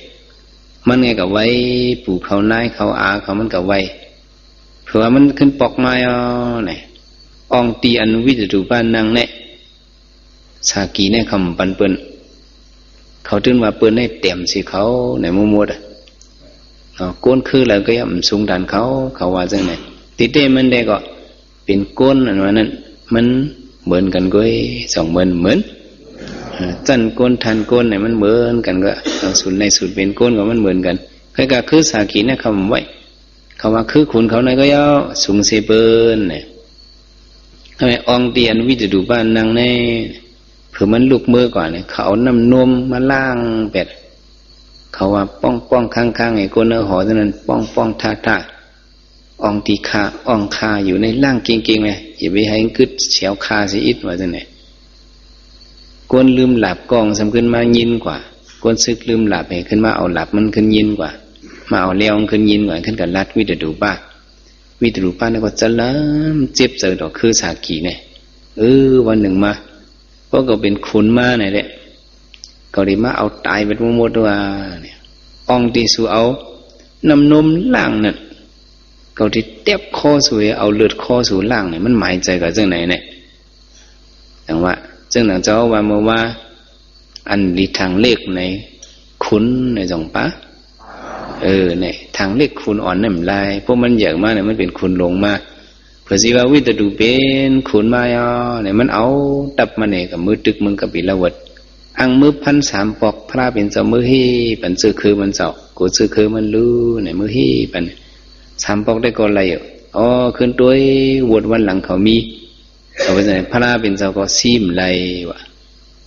มันไงก็ไว้ปู่เขานายเขาอาเขามันก็ไว้เผื่อมันขึ้นปอกไม้เนี่ยองตีอันวิจตุป้านางเนี่ยสากีเนี่ยคำปันเปิ้นเขาถึงว่าเปิ้นให้เต็มสิเขาในมุมดก้นคือแล้วก็ย่ำสูงดันเขาว่าจังไหนติเต้มันได้ก็เป็นก้นอันนั้นมันเหมือนกันก็2เหมือนจันก้นทันก้นเนี่ยมันเหมือนกันก็สูตรในสูตรเป็นก้นก็มันเหมือนกันใครก็คือสากีเนี่ยคำไว้เขาว่าคือขุนเขาในก็ย่อสูงเสเปิ้นเนี่ยทำไมองเตียนวิจตุป้านางแน่เผื่อมันลุกมือก่อนเนี่ยเขาเอาน้ำนมมาล่างเป็ดเขาว่าป้องข้างไอ้ก้นเนื้อหอเท่านั้นป้องท่าองตีคาองคาอยู่ในล่างเก่งๆเลยอย่าไปให้กึดเฉียวคาสิอิดว่าจังไหนก้นลืมหลับกองสำขึ้นมายินกว่าก้นซึกลืมหลับให้ขึ้นมาเอาหลับมันขึ้นยินกว่ามาเอาเลี้ยวขึ้นยินกว่าขึ้นกับรัดวิจตุป้าวิจตุป้าเนี่ยก็จะล้ำเจ็บเจอดอกคือสากีเนี่ยวันหนึ่งมาเพราะก็เป็นขุนมาเนี่ยแหละก็ได้มาเอาตายเป็นหมดว่าเนี่ยองตีสู่เอาน้ำนมล่างนั่นก็ที่เต็บคอสู่เอาเลือดคอสู่ล่างเนี่ยมันหมายใจกับเรื่องไหนเนี่ยอย่างว่าเรื่องหนังเจ้าว่าเมื่อว่าอันดีทางเลขในขุนในจงปะ เนี่ยทางเล็กคูณอ่อนนั่นลายพวกมันใหญ่มากเนี่ยมันเป็นคูณลงมาเผื่อสิว่าวิตดูเป็นคูณมาเนี่ยมันเอาตับมาเนี่ยกับมือตึกมึงกับปีละวัดอังมือ1,300 ปอกพระเป็นเจ้ามือฮีปันซื้อคือมันเจ้ากูซื้อคือมันรู้เนี่ยมือฮีปัน3 ปอกได้ก็อะไรขึ้นตัววดวันหลังเขามีเขาไปไหนพระเป็นเจ้าก็ซีมไรวะ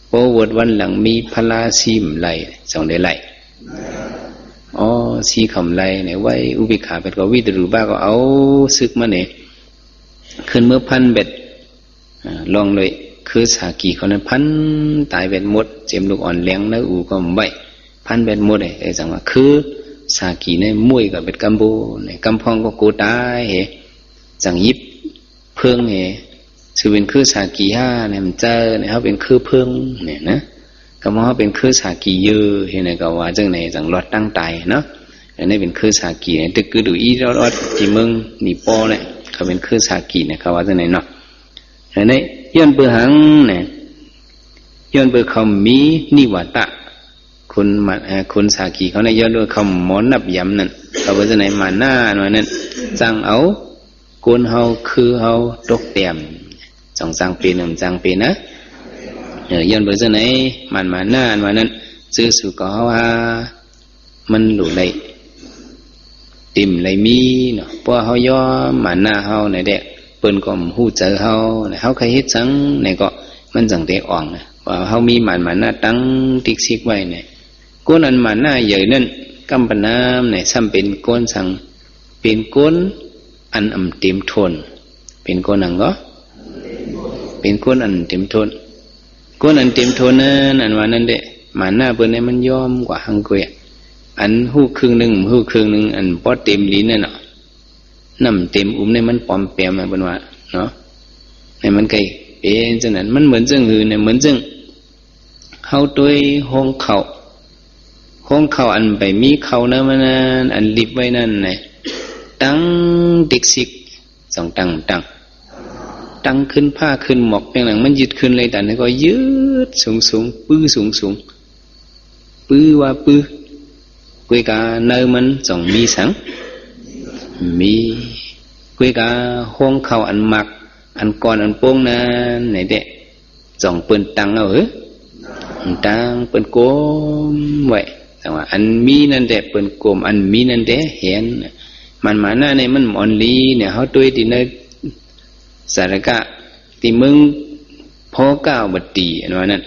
พอวดวันหลังมีพระซีมไร2 ได้ไรสีคำไรเนี่ยไว้อุบิขาเป็ดก็วิตรูบ้าก็เอาซึกมาเนี่ยขึ้นเมื่อพันเบ็ดลองเลยคือสากีเขานั้นพันตายเบ็ดหมดเจ็บลูกอ่อนแรงแล้วก็ไม่พันเบ็ดหมดเลยจังว่าคือสากีเนี่ยมวยกับเบ็ดกัมโบเนี่ยกัมพองก็โกตายเหจังยิบเพิ่งเหชื่อเป็นคือสากีเนี่ยมันเจอเนี่ยเขาเป็นคือเพิ่งเนี่ยนะก็มองว่าเป็นคือสากีเยอะเห็นไหมก็ว่าจังไหนจังรอดตั้งตายเนาะอันนี้เป็นคือสากีเนี่ยตึกคือดูอีรอดจีเมืองนี่ปอเนี่ยเขาเป็นคือสากีเนี่ยเขาว่าจังไหนเนาะอันนี้ย้อนเปลือหังเนี่ยย้อนเปลือเขามีนิวัตะคุณสากีเขาเนี่ยย้อนด้วยคำหมอนนับย้ำนั่นเขาว่าจังไหนมาหน้าหน่อยนั่นจังเอากุนเฮาคือเฮาตกเตี่ยมจังจังปีนะย้อนเบอร์เจ้าไหนมันมาหน้ามานั้นซื้อสู่ก็ว่ามันหลุดเลยติ่มเลยมีเนาะเพราะเขาย่อมาหน้าเขาในเด็กเปิ้นก็หู้เจอเขาเขาใครเฮ็ดจังในก็มันจังเตะอ่องนะว่าเขามีมันมาหน้าตั้งติ๊กซิกไว้เนี่ยก้นอันมาหน้าใหญ่นั่นกำปนามเนี่ยซ้ำเป็นก้นสังเป็นก้นอันเต็มทนเป็นก้นอังก็เป็นก้นอันเต็มทนก้นอันเต็มโทนั้นอันว่านั่นเด้มาหน้าเปิ้นเนี่ยมันยอมกว่าหังกวยอันหู้ครึ่งหนึ่งอันบ่เต็มลิ้นนั่นเนาะน้ำเต็มเนี่ยมันปลอมแปลงมาเปิ้นว่าเนาะให้มันไกลเป็นจังนั้นมันเหมือนจังหือเนี่ยเหมือนจังเฮาตัวห้องเข้าอันไปมีเข้านะมันอันลิบไว้นั่นน่ะตั้งติ๊กซิก2 ตั้งขึ้นผ้าขึ้นหมอกอย่างหลังมันยึดขึ้นเลยแต่นี่ก็ยืดสูงปื้อสูงปื้อว่าปื้อกุยกาเนอมันจ่องมีสังมีกุยกาห้องเขาอันหมักอันก่อนอันโป้งนั้นไหนเด็จ่องเปิ้นตังเอาตังเปิ้นโกมไว้แต่ว่าอันมีนั่นเด็เปิ้นโกมอันมีนั่นเด็เห็นมันมาหน้าในมันอ่อนลีเนี่ยเขาตัวที่เนอสารกะที่มึงพ่อก้าวบัดตีอันว่านั่น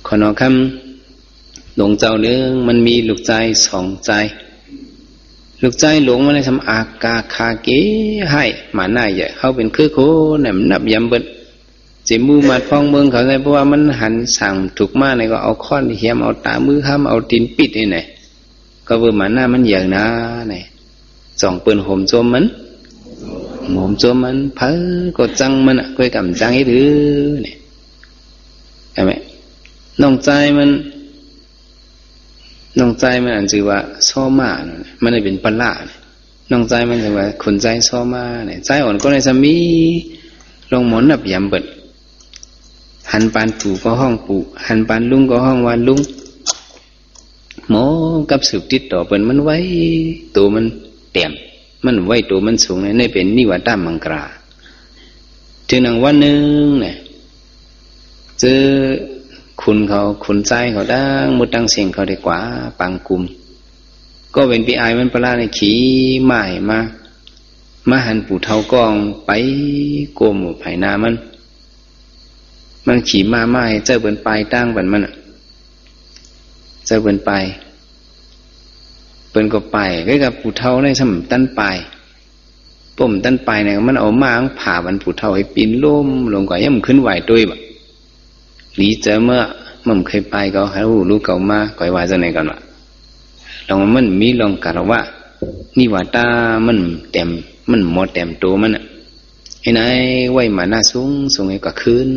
ขอนอคำหลวงเจ้าเนื้อมันมีลูกใจ2 ใจลูกใจหลวงมันเลยทำอากาคาเกให้มาหน้าใหญ่เขาเป็นคือโคเนี่ยมันนับยำเบิดจิมูมาฟ้องเมืองเขาไงเพราะว่ามันหันสั่งถูกมากเนี่ยก็เอาค้อนเหี่ยมเอาตามือห้ามเอาตีนปิดนี่ไหนก็เบอร์มาหน้ามันใหญ่นะเนี่ยจ่องปืนห่มโจมมันหมอมโจมมันเพ้อกดจังมันอ่ะก้อยกำจังให้ถือเนี่ยใช่ไหมน้องใจมันอันชื่อว่าซ้อมามันได้เป็นปลาน้องใจมันชื่อว่าขุนใจซ้อมาเนี่ยใจอ่อนก็ในสามีลงหมอนนับยำเบิดหันปานปู่ก็ห้องปู่หันปานลุงก็ห้องวานลุงหมอกับสืบติดต่อเปิ่นมันไว้ตัวมันเต็มมันไว้ตัวมันสูงเนี่ยเป็นนิวัตมังกราถึงหนังวันหนึ่งเนี่ยเจอคุณใจเขาดังมุดดังเสียงเขาได้กว่าปังกุมก็เป็นปีอายมันปลาในขี่มาให้มาหันปู่เท่ากองไปโกมไผ่นามันขี่มาให้เจ้าเบิ่นปลายตั้งบันมันเจ้าเบิ่นปลายเปิ้นก็ไปก็กับผู้เฒ่าในสมตั้นปลายปุ่มตั้นปลายเนี่ยมันเอามาผ่ามันผู้เฒ่าให้ปีนล่มลงก่อนย่ำขึ้นไหวด้วยแบบหลีเจอเมื่อมันเคยไปก็ให้รู้เก่ามาก่อยว่าจะไหนกันวะลองมันมีลองกะว่านี่ว่าตามันเต็มมันหมดเต็มตัวมันอ่ะไอ้นายไหวมาหน้าสูงให้ก็ขึ้น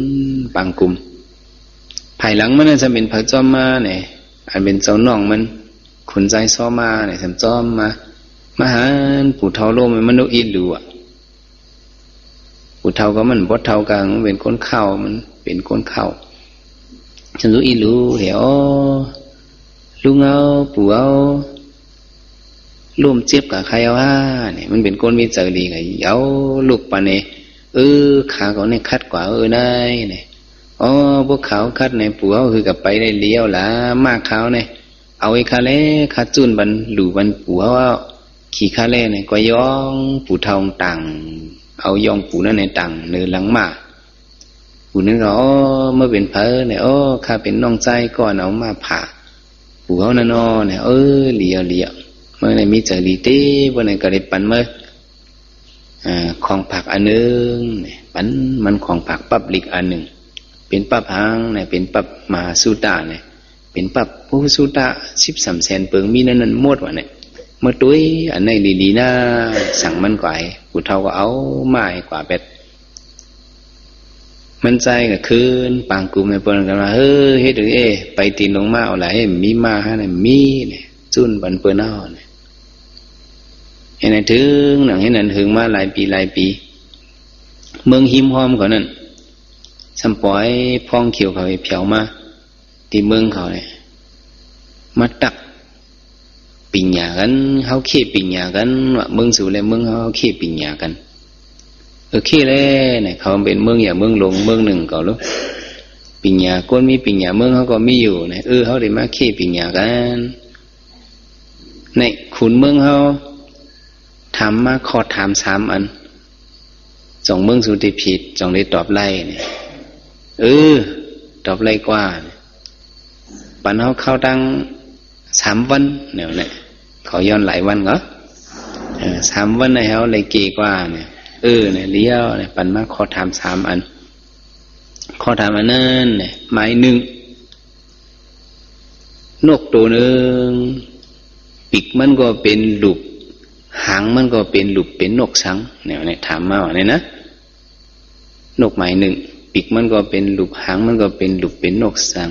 ปังกุมภายหลังมันจะเป็นพระจอมมาเนี่ยอันเป็นเจ้าน้องมันขุนใจซ้อมาเนี่ยทำจอมมาหาปู่เฒ่าโลมมันนกอีหลูอ่ะปู่เฒ่าก็มันบ่เฒ่ากลางมันเป็นคนเข้ามันเป็นคนเข้าฉันรู้อีหลูเดี๋ยว ลุงเอาปู่เอาร่วมเจ็บกับใครว่าเนี่ยมันเป็นคนมีเจรีกับเอาลูกปะเนี่ยขาเขาเนี่ยคัดกว่าได้เนี่ยอ๋อพวกเขาคัดในปู่เอาคือกับไปได้เลี้ยวละมากเขาเนี่ยเอาไอ้คาเล่คัดจุนบันหลู่บันปู่เอาขี่คาเล่เนี่ยก็ย่องปู่ทองต่างเอาย่องปู่นั่นในต่างเนื้อหลังมาปู่นั่นก็เมื่อเป็นเพอเนี่ยข้าเป็นน้องใจก่อนเอามาผ่าปู่เอานั่นเนี่ยเลี้ยวเมื่อไหร่มีเจรีเต้วันไหนก็ได้ปันเมื่อของผักอันนึงปันมันของผักปับลิกอันหนึ่งเป็นปับหางเนี่ยเป็นปับมาสุตาเนี่ยเป็นปับผู้สุตา13แสนเปิงมีนั่นหมดวะเนี่ยเมื่อตุ้ยอันไหนดีๆนะสั่งมันก่อยผู้เฒ่าก็เอาไม้กว่าเป็ดมันใจก็คืนปางกลุ่มในปนกันว่าเฮ็ดหรือไปตีนลงมาเอาอะไรมีมาฮะเนี่ยมีเนี่ยจุนบันเปิ้นเอาเนี่ยเห็นไหนถึงหนังเห็นนั่นถึงมาหลายปีเมืองหิมหอมเขานั่นสัมปอยพองเขียวเขาเผียวมาที่เมืองเขาเนี่ยมาตักปิญญากันเขาเขี้ปิญญากันว่าเมืองสู่และเมืองเขาเขี้ปิญญากันเขี้เลยเนี่ยเขาเป็นเมืองอย่างเมืองหลวงเมืองหนึ่งเขาลูกปิญญาคนมีปิญญาเมืองเขาก็มีอยู่เนี่ยเขาได้มาเขี้ปิญญากันในขุนเมืองเขาถามมาขอถาม3อันจองเมืองสุติผิดจองได้ตอบไล่เนี่ยตอบไล่กว่าปันเขาเข้าตั้ง3 วันเนี่ยเขาย้อนหลายวันเหรอ3 วันในเขาเลยเกกว่าเนี่ยเนี่ยเลี้ยวเนี่ยปันมาขอถาม3อันขอถามอันนั้นเนี่ยหมาย1นกตัวหนึ่งปีกมันก็เป็นลูกหางมันก็เป็นลูกเป็นนกสังเนี่ยถามมาว่าเนี่ยนะนกหมาย1ปีกมันก็เป็นลูกหางมันก็เป็นลูกเป็นนกสัง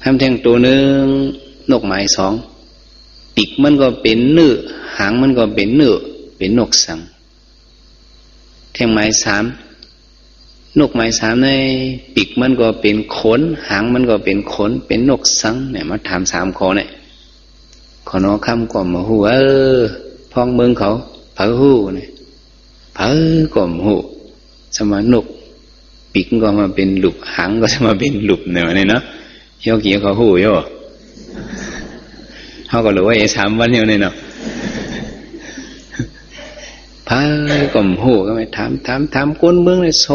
ทำแท่งตัวหนึ่งนกหมาย2ปีกมันก็เป็นเนื้อหางมันก็เป็นเนื้อเป็นนกสังแท่งหมาย3นกหมาย3ในปีกมันก็เป็นขนหางมันก็เป็นขนเป็นนกสังเนี่ยมาถาม3ข้อเนี่ยขอนอคำก่อมมาหูพองเมืองเขาเผาหูเนี่ยเผาก่อมหูสมานกปีกก็มาเป็นหลุกหางก็จะมาเป็นหลุกเนี่ยเนาะเฮียกี่เขาหูย่อเขาก็รู้ว่า3 วันเนี่ยเนาะเผาก่อมหูก็ไม่ถามคนเมืองเลยโซ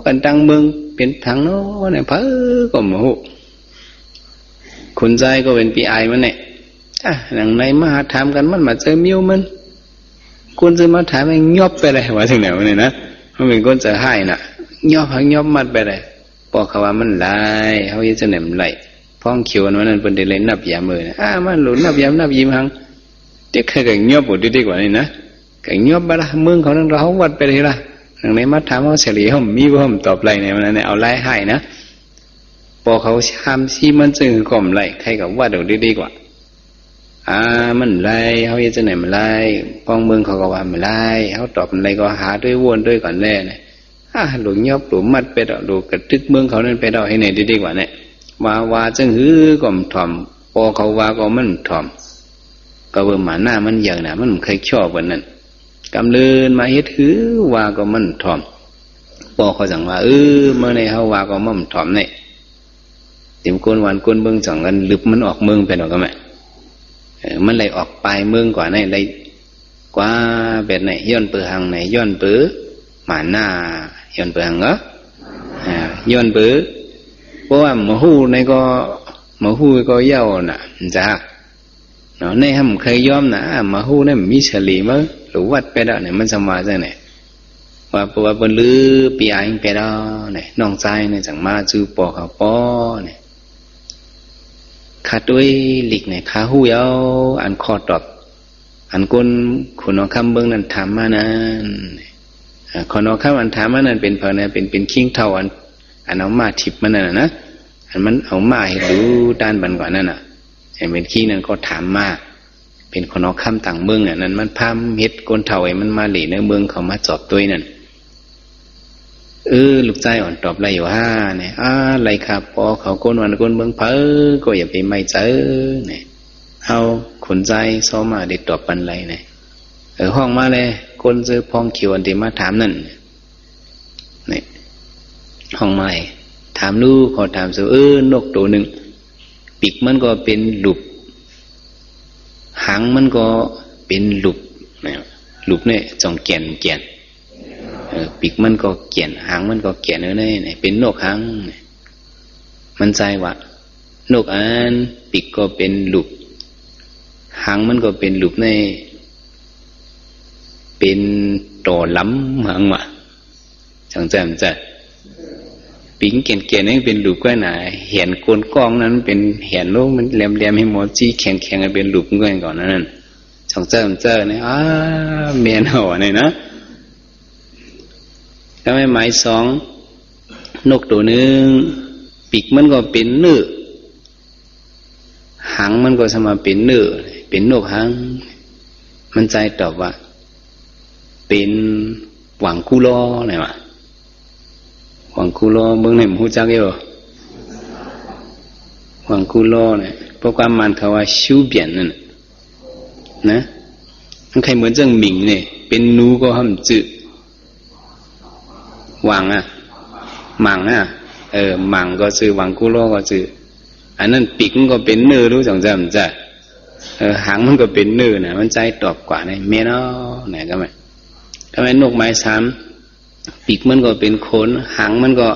กันตังเมืองเป็นทางโน้เนี่ยเผาก่อมหูคุณใจก็เป็นปีไอมันเนี่ยหนังในมาถามกันมันมาเจอมิ้วมันคนจะมาถามมันยอบไปเลยว่าถึงไหนวะเนี่ยนะมันเป็นคนจะให้น่ะยอบมัดไปเลยบอกเขาว่ามันไหลเขาจะเหน็บไหลพ้องเขียวนั้นเป็นเดลนับยามเลยมันหลุดนับยามนับยิ้มหังเด็กแค่ยอบปวดดีกว่านี่นะก็ยอบไปละเมืองเขานั่งเราวัดไปเลยละหนังในมาถามเขาเฉลี่ยเขามีบ่มตอบไรเนี่ยมันเนี่ยเอาไล่ให้นะพอเขาชามซีมันจึงก่อมไรใครกับว่าเดี๋ยวดีกว่ามันไล่เขาจะไหนมันไล่ป้องเมืองเขาก็ว่ามันไล่เขาตอบมันไล่ก็หาด้วยวนด้วยก่อนแน่เนี่ยหลุดยอบหลุดมัดไปดอกหลุดกระตึกเมืองเขานั่นไปดอกให้ไหนดีกว่าเนี่ยว่าจึงหื้อก็มถ่อมพอเขาว่าก็มันถ่อมก็เบิ่มหมาหน้ามันอย่างน่ะมันเคยชอบวันนั้นกำเนินมาเฮ็ดหื้อว่าก็มันถ่อมพอเขาสั่งว่าเมื่อในเขาว่าก็มันถ่อมเนี่ยเต็มก้นวันก้นเบิ่งสั่งกันลึบมันออกเมืองไปดอกก็แม่มันเลยออกปลายเมืองกว่าไหนเลยกว่าแบบไหนย้อนเปือหังไหนย้อนเปือหมาหน้าย้อนเปือหังเหรอย้อนเปือเพราะว่าหมาหูในก็หมาหูก็เย้าน่ะจ้าเนาะในห้ามเคยย้อมนะหมาหูเนี่ยมีเฉลี่ยมั้งหรือวัดไปแล้วเนี่ยมันสมาจังไหนว่าเพราะว่าบนลือปีไอไปแล้วเนี่ยน้องใจเนี่ยจังมาจื้อปอเขาปอเนี่ยขาดด้วยหลีกเนี่ยขาหูยเอาอันคอตอบอันก้นขุนนอคำเบิ้งนั่นถามมานั้นขอนอคำอันถามมานั้นเป็นเพราะเนี่ยเป็นขิงเท่าอันเอามาถิบมันนั่นนะอันมันเอามาให้ดูด้านบันกว่านั่นน่ะเป็นขิงนั่นก็ถามมาเป็นขอนอคำต่างเมืองอ่ะนั้นมันพามเฮ็ดก้นเท่าไอ้มันมาหลีในเมืองเขามาจอบตัวนั่น ลูกใจอ่อนตอบไรอยู่ห้าเนี่ยอะไรครับพอเขาโกนวันโกนเมืองเพ้อก็อย่าไปไม่เจอเนี่ยเอาขนใจซ้อมมาได้ตอบปันไรเนี่ยห้องมาเลยคนซื้อพองเขียวอันที่มาถามนั่นเนี่ยห้องมาถามลูกเขาถามสูนกตัวหนึ่งปีกมันก็เป็นหลุบหางมันก็เป็นหลุบเนี่ยหลุบเนี่ยจองแก่นปีกมันก็เกี่ยนหางมันก็เกี่ยนเนี่ยเป็นนกหางมันใจว่านกอันปีกก็เป็นหลุบหางมันก็เป็นหลุบเนี่ยเป็นต่อล้ำหางว่ะจังใจมันจะปีกเกี่ยนนี่เป็นหลุบก็ไหนเห็นโกนกล้องนั้นเป็นเห็นโลกมันแหลมให้หมอจี้แข็งเป็นหลุบก็ก่อนนั่นจังใจมันจะเนี่ยเมียนหัวเนี่ยนะทำไมหมายสองนกตัวหนึ่งปีกมันก็เป็นเนื้อหางมันก็สมาเป็นเนื้อเป็นนกหางมันใจตอบว่าเป็นหวังคูลอไหนวะหวังคูลอเมืองไหนมูจักอยู่หวังคูลอเนี่ยเพราะความมันเขาว่าชิวเบี่ยนนั่นนะมันใครเหมือนเจ้าหมิงเนี่ยเป็นนูก็ห้ามจืดหวังหมังหมังก็ชื่อหวังกุโลก็ชื่ออันนั้นปีกมันก็เป็นเนื้อรู้จังจำจ้ะหางมันก็เป็นเนื้อนะมันใจตอบกว่าเนี่ยเมนอเนี่ยก็ไม่นกไม้ซ้ำปีกมันก็เป็นโคนหางมันก็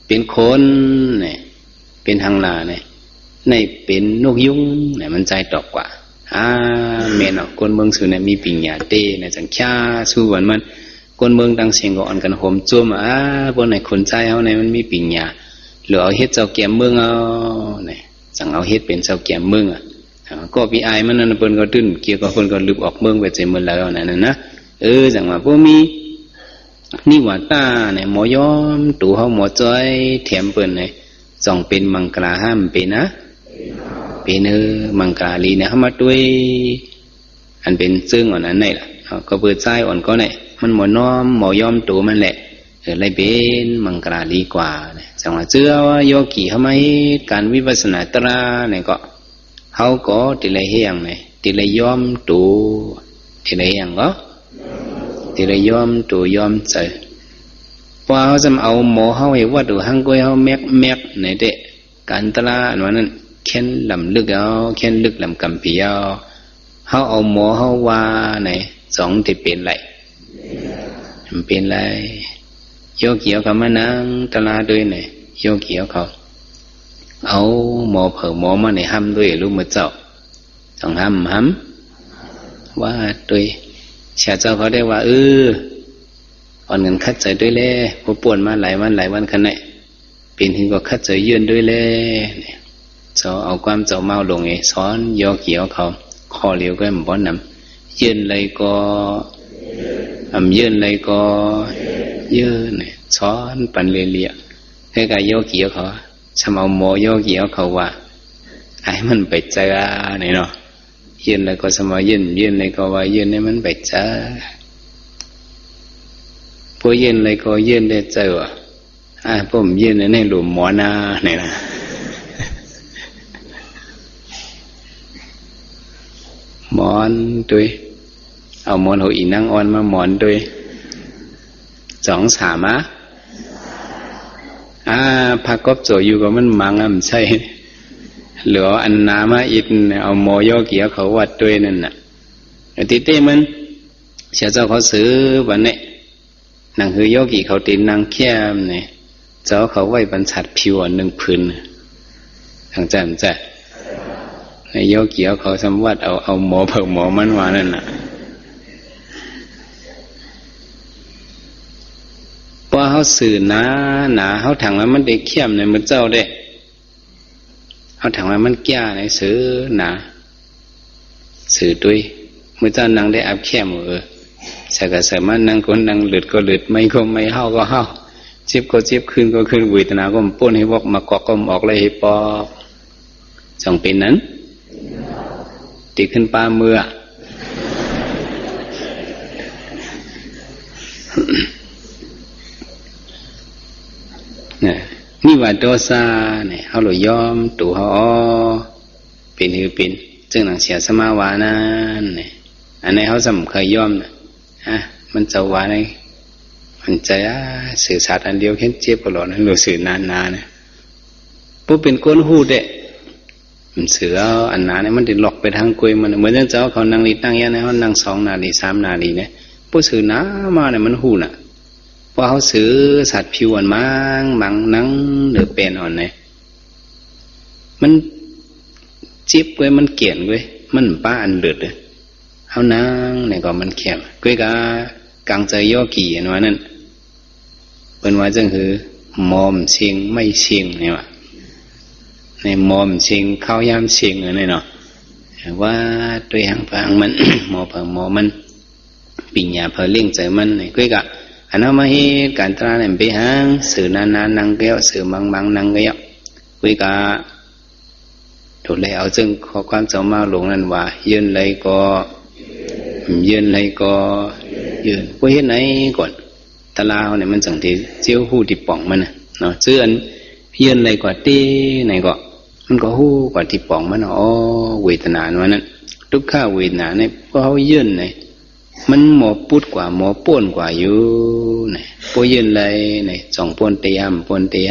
เป็นโคนเนี่ยเป็นหางลาเนี่ยในเป็นนกยุงเนี่ยมันใจตอบกว่าเมนอคนเมืองสุเนี่ยมีปิญญาเตเนี่ยจังชาสู้วันมันคนเมืองดังเสียงก็อ่อนกันโหมจุ่มบนไหนคนใจเขาในมันมีปิญญาหรือเอาเฮ็ดเจ้าแก่เมืองเอาเนี่ยจังเอาเฮ็ดเป็นเจ้าแก่เมืองก็พี่อายมันนั่นเปิ้นก็ตื้นเกี่ยวกับคนก็ลึกออกเมืองไปใจเมืองแล้วนั่นนะจังว่าพวกมีนี่ว่าตาเนี่ยหมอยอมตู่เฮาหมอจ้อยแถมเปิ้นเนี่ยจ้องเป็นมังกราห้ามเป็นนะเป็นมังกราลีเนี่ยเฮามาด้วยอันเป็นซึ่งอ่อนนั้นได้ล่ะก็เปิดใจอ่อนก็ได้มันหมอน้อมหมอยอมตัวมันแหละเลยเป็นมังกราลีกว่าจังว่าเชื่อว่าโยกีเขาไม่การวิปัสสนาตราเนี่ยก็เขาก็ติเลยเฮียงเนี่ยติเลยยอมตัวติเลยเฮียงก็ติเลยยอมตัวยอมใจพอเขาจะเอาหมอเขาให้วัดดูหังก้อยเขาแมกในเด็กการตราอันนั้นเข็นลำลึกเอาเข็นลึกลำกำปีเอาเขาเอาหมอเขาว่าไหนสองที่เป็นไรมันเป็นไรโยเกี่ยวกับมานั่งตลาดด้วยเนี่ยโยเกี่ยวเขาเอาหมอเผอหมอมาในห้ำด้วยลูกมือเจ้าต้องห้ำว่าด้วยเสียเจ้าเขาได้ว่าอ่อนเงินคัดใจด้วยเลยพอปวดมาหลายวันขนาดเป็นถึงก็คัดใจยืนด้วยเลยเจ้าเอาความเจ้าเมาลงไงสอนโยเกี่ยวเขาคอเลี้ยวก็มันบ่นำยืนเลยก็ยืนเลยก็ยืนเนี่ยช้อนปันเลียๆให้กับโยกีเขาชำเอาโมโยกีเขาว่าไอ้มันไปเจอเนี่ยเนาะยืนเลยก็สมัยยืนเลยก็ว่ายืนเนี่ยมันไปเจอพวกยืนเลยก็ยืนได้เจอผมยืนในหลุมหมอนาเนี่ยนะหมอนด้วยเอาหมอนหัวอีนั่งอ่อนมาหมอนด้วยสองสามพักกบโจอยู่กับมันมังมันใช่เหลืออันนามาอิดเอาโมโยเกียเขาวัดด้วยนั่นน่ะทีเต้มันเสียเจ้าเขาซื้อวันนี้นางคือโยกีเขาตีนางแค่เนี่ยเจ้าเขาไว้บรรชัดผิวหนึ่งพื้นทางจันจ้ะในโยกีเขาสมวัดเอาหมอเผิกหมอมันว่านั่นน่ะพอเขาสื่อหนาเขาถังว่ามันได้เข้มในมือเจ้าได้เขาถังว่ามันแก่ในสื่อหนาสื่อด้วยมือเจ้านั่งได้อับเข้มใส่กระใส่มันนั่งคนนั่งหลุดก็หลุดไม่ก็ไม่เฮาก็เฮาเจ็บก็เจ็บขึ้นก็ขึ้นวิตนาก็ป้นให้วอกมากอกก็ออกเลยให้ปอกจังเป็นนั้นตีขึ้นปลาเมื่อ เนี่ยนี่ว่าโดซาเนี่ยเขาหลุยยอมตู่เขาอ๋อเป็นคือเป็นจึงหนังเสียสมาวานั่นเนี่ยอันนี้เขาสำเคยยอมนะมันจะว่าไงมันจะสื่อสารอันเดียวแค่เจ็บปวดนั่นหรือสื่อนานๆเนี่ยพวกเป็นก้นหูเด็มันเสืออันนั้นเนี่ยมันติดหลอกไปทางกุยมันเหมือนเจ้าเขานั่งรีตั้งยันเนี่ยเขานั่ง2 นาที3 นาทีเนี่ยพวกสื่อน้ามาเนี่ยมันหูน่ะพอเขาซื้อสัตว์ผิวอ่อนมังนังหรือเป็นอ่อนเนี่ยมันจิบเว้ยมันเกลียนเว้ยมันป้าอันเลือดเลยเขานั่งเนี่ยก็มันแคบกุ้ยกากางใจย่อกี่อันว่านั่นเป็นว่าจังคือมอมเชียงไม่เชียงเนี่ยว่ะในมอมเชียงเข้ายามเชียงอะไรเนาะว่าตัวหางพังมัน หมอเพิ่งหมอมันปิญญาเพิ่งเลี้ยงใจมันเนี่ยกุ้ยกะอันนั้นมาให้การตราเนี่ยไปหางสื่อนานๆนั่งเกี้ยวสื่อบางๆนั่งเกี้ยวกุ้ยกะถูกเลยเอาจึงข้อความเจ้ามาหลวงนั่นว่ายืนเลยก็ยืนพวกเฮ็ดไหนก่อนตะลาวเนี่ยมันจังที่เจียวหู้ที่ป่องมันน่ะเนาะชื่ออันยืนเลยกว่าตีไหนก็มันก็หู้กว่าที่ป่องมันอ๋อเวทนาว่านั้นทุกข้าเวทนาเนี่ยพวกเฮายืนเนี่ยมันหมอปุดกว่าหมอป่นกว่าอยู่เนี่ยพวกยืนเลยเนี่ย2 ป่นเตียมป่นเตีย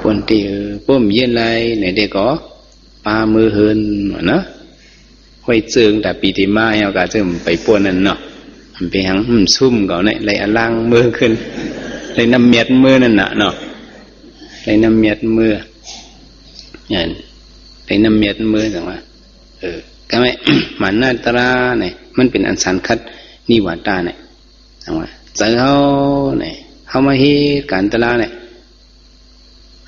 ป่นเตียป้มยืนเลยเนี่ยเด็กก็ปามือเฮินเนาะห้อยเจิงแต่ปีที่มาเฮาก็จะไปป่นนั่นเนาะมันไปหังซุ่มเก่าเนี่ยเลยล่างมือขึ้นเลยน้ำเมียดมือนั่นน่ะเนาะเลยน้ำเมียดมือเนี่ยเลยน้ำเมียดมือจังว่าก็ไม่ มันนาตราเนี่ยมันเป็นอันสันคัดนิวาตาเนี่ยจังว่าเจอเขาเนี่ยเขามาเฮ็ดการตราเนี่ย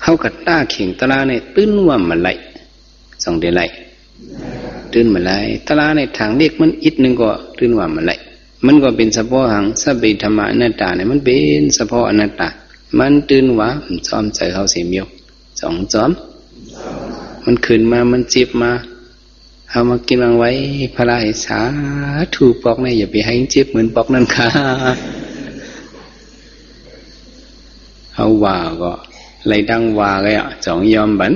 เขากัดตาเข่งตราเนี่ยตื้นว่ามันไหล2 เดือนไหลตื้นมันไหลตราในทางเรียกมันอิดนึงก็ตื้นว่ามันไหลมันก็เป็นเฉพาะหังสัพพิธรรมะอนัตตาเนี่ยมันเป็นเฉพาะอนัตตามันตื่นว่ามันจอมใจเขาสิเมียว2 จอมมันขึ้นมามันจิบมาเอามากินวางไว้พระราชสาถูกปอกเนี่ยอย่าไปให้จิบเหมือนปอกนั่นค่ะเอาว่าก็เลยดังว่าเลยอ่ะ2 ยอมบัน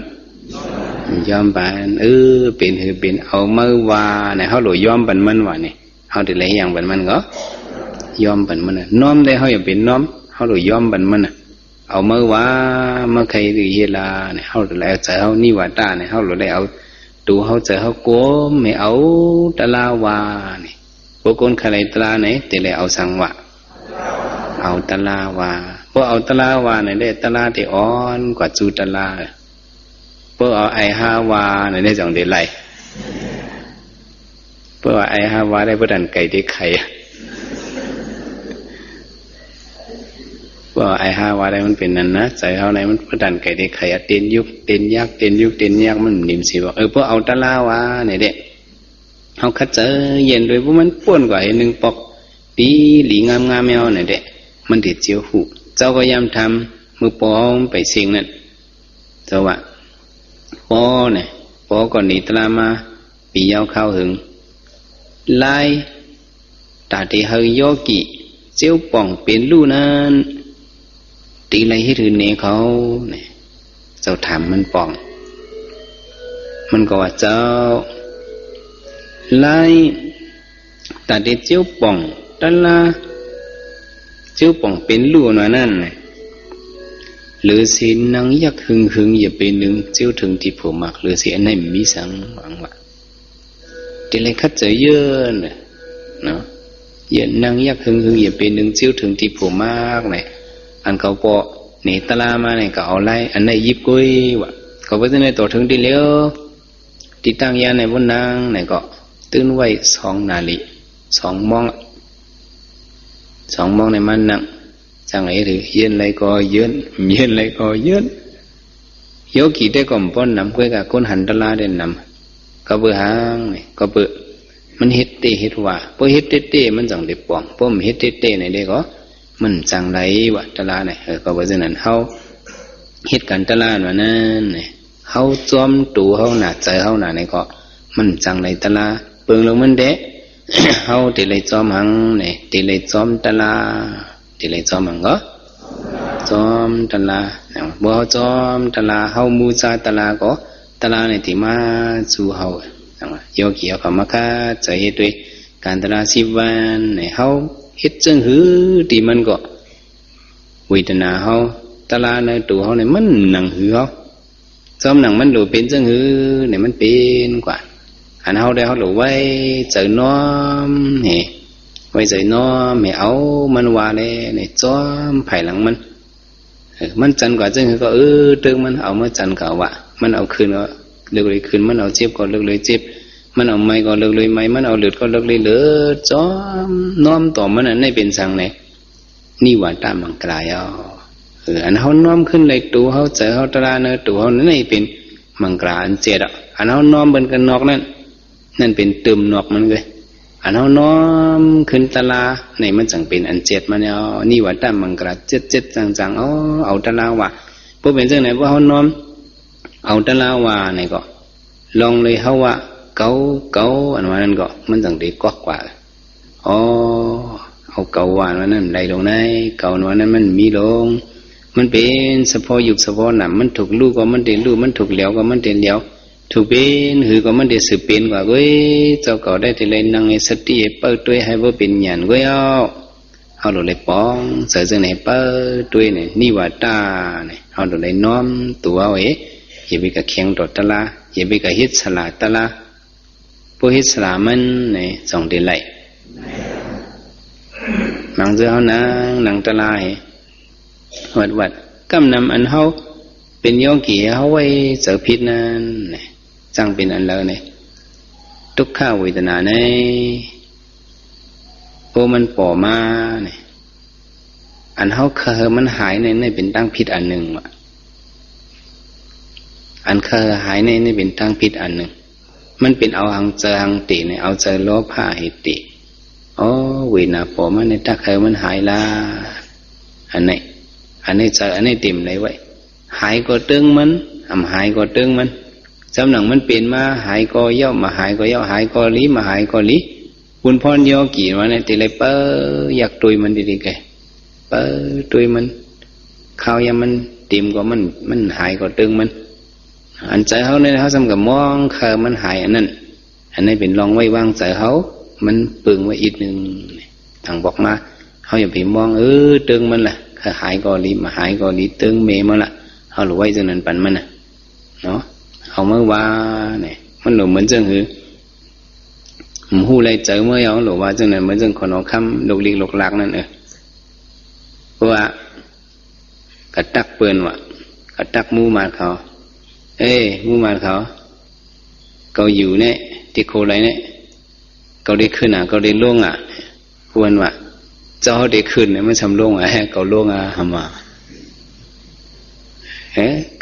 เป็นคือเป็นเอามือว่าเนี่ยเขาหลุยยอมบันมันว่าเนี่ยเขาได้เลยอย่างบันมันก็ยอมบันมันน้อมได้เขาอย่าเป็นน้อมเขาหลุยยอมบันมันเอามือว่าเมื่อใครหรือเฮลาเนี่ยเขาได้เอาใจเขานิวาตาเนี่ยเขาหลุยได้เอาตัวเขาใจเขาโกมไม่เอาตะลาวาเนี่ยพวกคนใครตะลาเนี่ยแต่เลยเอาสังวะเอาตะลาวาพวกเอาตะลาวาเนี่ยได้ตะลาที่อ่อนกว่าจูตะลาพวกเอาไอฮาวาเนี่ยได้จังเดลัยเพราะว่าไอฮาวาได้พุทธันไก่ได้ไข่เพราะไอฮาวาได้มันเป็นนั่นนะใจเขาในมันพุทธันไก่ได้ไข่เต้นยุกเต้นยักมันนิ่มสิบอกเพราะเอาตะลาวาเนี่ยเด็กเขาคัดเจอเย็นโดยพวกมันป้วนกว่า1 ปอกปีหลีงามแมวเนี่ยเด็กมันเด็ดเจียวหูเจ้าก็ยามทำมือปองไปเสียงนั่นเจ้าว่าปอเนี่ยปอก่อนนี้ตะลามาปียาวข้าวหึงไล่ตาที่เฮยโยกิเจียวป่องเป็นลู่นั้นตีไรให้ถือเนเขาเนี่ยเจ้าถามมันป่องมันก็ว่าเจ้าไล่ตาที่เจียวป่องตะลาเจียวป่องเป็นลู่นั่นหรือสินังยักหึงอย่าเป็นหนึ่งเจียวถึงที่ผมมักหรือสิอันไหนมีสังหวังว่าตีไรคัดเจอเยอะเนาะเย็นนั่งยักหึงอย่าเป็นหนึ่งเจียวถึงที่ผมมากเนี่ยอันเขาปอเนี่ยตะลามาเนี่ยก็เอาไล่อันไหนยิบกุ้ยวะเขาไปที่ไหนตัวถึงที่เลี้ยวที่ตั้งยาในบนนางเนี่ยก็ตื่นไว้2 นาฬิ2 โมงในมันนั่งจังไรหรือเย็นไรก็เย็นไรก็เย็นโยกีได้ก่อมป้อนนำกุ้ยกับคนหันตะลาเด่นนำก็เบื่อหางเนี่ยก็เบื่อมันเฮ็ดเตเฮ็ดว่าพอเฮ็ดเตมันจังได้ป่องพอมันเฮ็ดเตเนี่ยได้ก็มันจังไรวะตะลาเนี่ยก็ว่าฉะนั้นเฮาเฮ็ดกันตะลาว่านั่นเนี่ยเฮาจอมตูเฮาหน้าใจเฮาหน้าเนี่ยก็มันจังไรตะลาเปิงลงมันเด้ เฮาติเลยจอมหังเนี่ยติเลยจอมตะลาติเลยจอมหังก็ จอมตลาบ่จอมตลาเฮามูซาตลาก็ตลาในที่มาสู่เฮาโยกีเอาคำมาค่าใจเฮ็ดด้วยการตลา10วันในเฮาเฮ็ดจังหือที่มันก็เวทนาเฮาตลาในตัวเฮาเนี่ยมันหนังหือเฮาซ้อมหนังมันดูเป็นจังหือเนี่ยมันเป็นกว่าอันเฮาได้เฮาหลไว้เจอน้อมเฮไว้เจอน้อมให้เอามันว่าเลยในจ้อมภายหลังมันจันกว่าจังหือก็ตึงมันเอามาจันก็ว่ามันเอาคืนก็เลิกเลยคืนมันเอาเจ็บก็เลิกเลยเจ็บมันเอาไม่ก็เลิกเลยไม่มันเอาเลือดก็เลิกเลยเลือดจ้อมน้อมต่อมันอันนี้เป็นสังไหนนี่ว่าตามมังกรายอันเฮาน้อมขึ้นเลยตัวเฮาเจอเฮาตราเนอตัวเฮานั่นเป็นมังกราอันเจ็ดอันเฮาน้อมเบิ่นกันนอกนั่นเป็นเติมนอกมันเลยอันเฮาน้อมขึ้นตราในมันจังเป็นอันเจ็ดมันนี่ว่าตามมังกราเจ็ดจังเอาตราว่าบ่เป็นจังไหนบ่เฮาน้อมเอาตราว่านี่ก็ลองเลยเฮาว่าเกาอันว่านั้นก็มันจังได้กว่าเอาเกาว่านั้นได้ลงไหนเกาว่านั้นมันมีลงมันเป็นเฉพาะยุคเฉพาะหนำมันถูกรู้ก็มันเด่นรู้มันถูกเหลียวก็มันเด่นเหลียวถูกเป็นหือก็มันเด่นสืบเป็นกว่าเว้ยเจ้าเก่าได้แต่เลยนั่งให้สติเปิดด้วยให้ว่าเป็นหยันเว้ยเอาหลุดเลยป้องเสือจึงไหนเปิดด้วยเนี่ยนี่ว่าตาเนี่ยเอาหลุดเลยน้อมตัวเอาอย่าไปกับเคียงดอดตะลาอย่าไปกับฮิตสลาตะลาผู้ฮิตสลามันเนี่ยส่งเดลัยมังเจ้านังตะลาวัดกำนำอันเฮาเป็นโยกีเฮาไว้เจอพิษนั้นจังเป็นอันแล้วเนี่ยทุกข้าเวทนาเนี่ยโอ้มันป่อมาเนี่ยอันเฮาเคยมันหายในเป็นตั้งพิษอันหนึ่งว่ะอันเคยหายในเป็นตั้งพิษอันหนึ่งมันเป็นเอาหังเจอหังติเนี่ยเอาเจอโลภะเหติเวทนาป่อมาในถ้าเคยมันหายละอันไหนอันนี้เจออันนี้เต็มเลยไว้หายก็ตึงมันหายก็ตึงมันจำหนังมันเปลี่ยนมาหายก็ย่อมาหายก็ย่อหายก็ลีมาหายก็ลีคุณพ่อย่อกี่วันเนี่ยตีเลยเปอยากตุยมันดีๆแกเปตุยมันข้าวยามันเต็มก็มันหายก็ตึงมันอันใจเขาเนี่ยเขาสำกับมองเคยมันหายอันนั้นอันนี้เป็นลองไว้วางใจเขามันปึงไว้อีกหนึ่งทางบอกมาเขาอย่าไปมองตึงมันแหละหายก็รีมาหายก็รีตึงเมมาละเอาหลุไว้จนนั้นปันมันเนาะเอาเมื่อว่าเนี่ยมันหลุเหมือนจังหือหูไรเจอเมื่อเอาหลุว่าจังนั้นเหมือนจังคนเอาคำลูกลีกลูกหลักนั่นเพราะว่ากระตักเปื่อนว่ะกระตักมูมาเขามูมาเขาอยู่เนี่ยที่โคไรเนี่ยเขาได้ขึ้นเขาได้ล่วงควรว่าเจ้าได้ขึ้นเนี่ยมันทำล่วงเขาล่วงหามา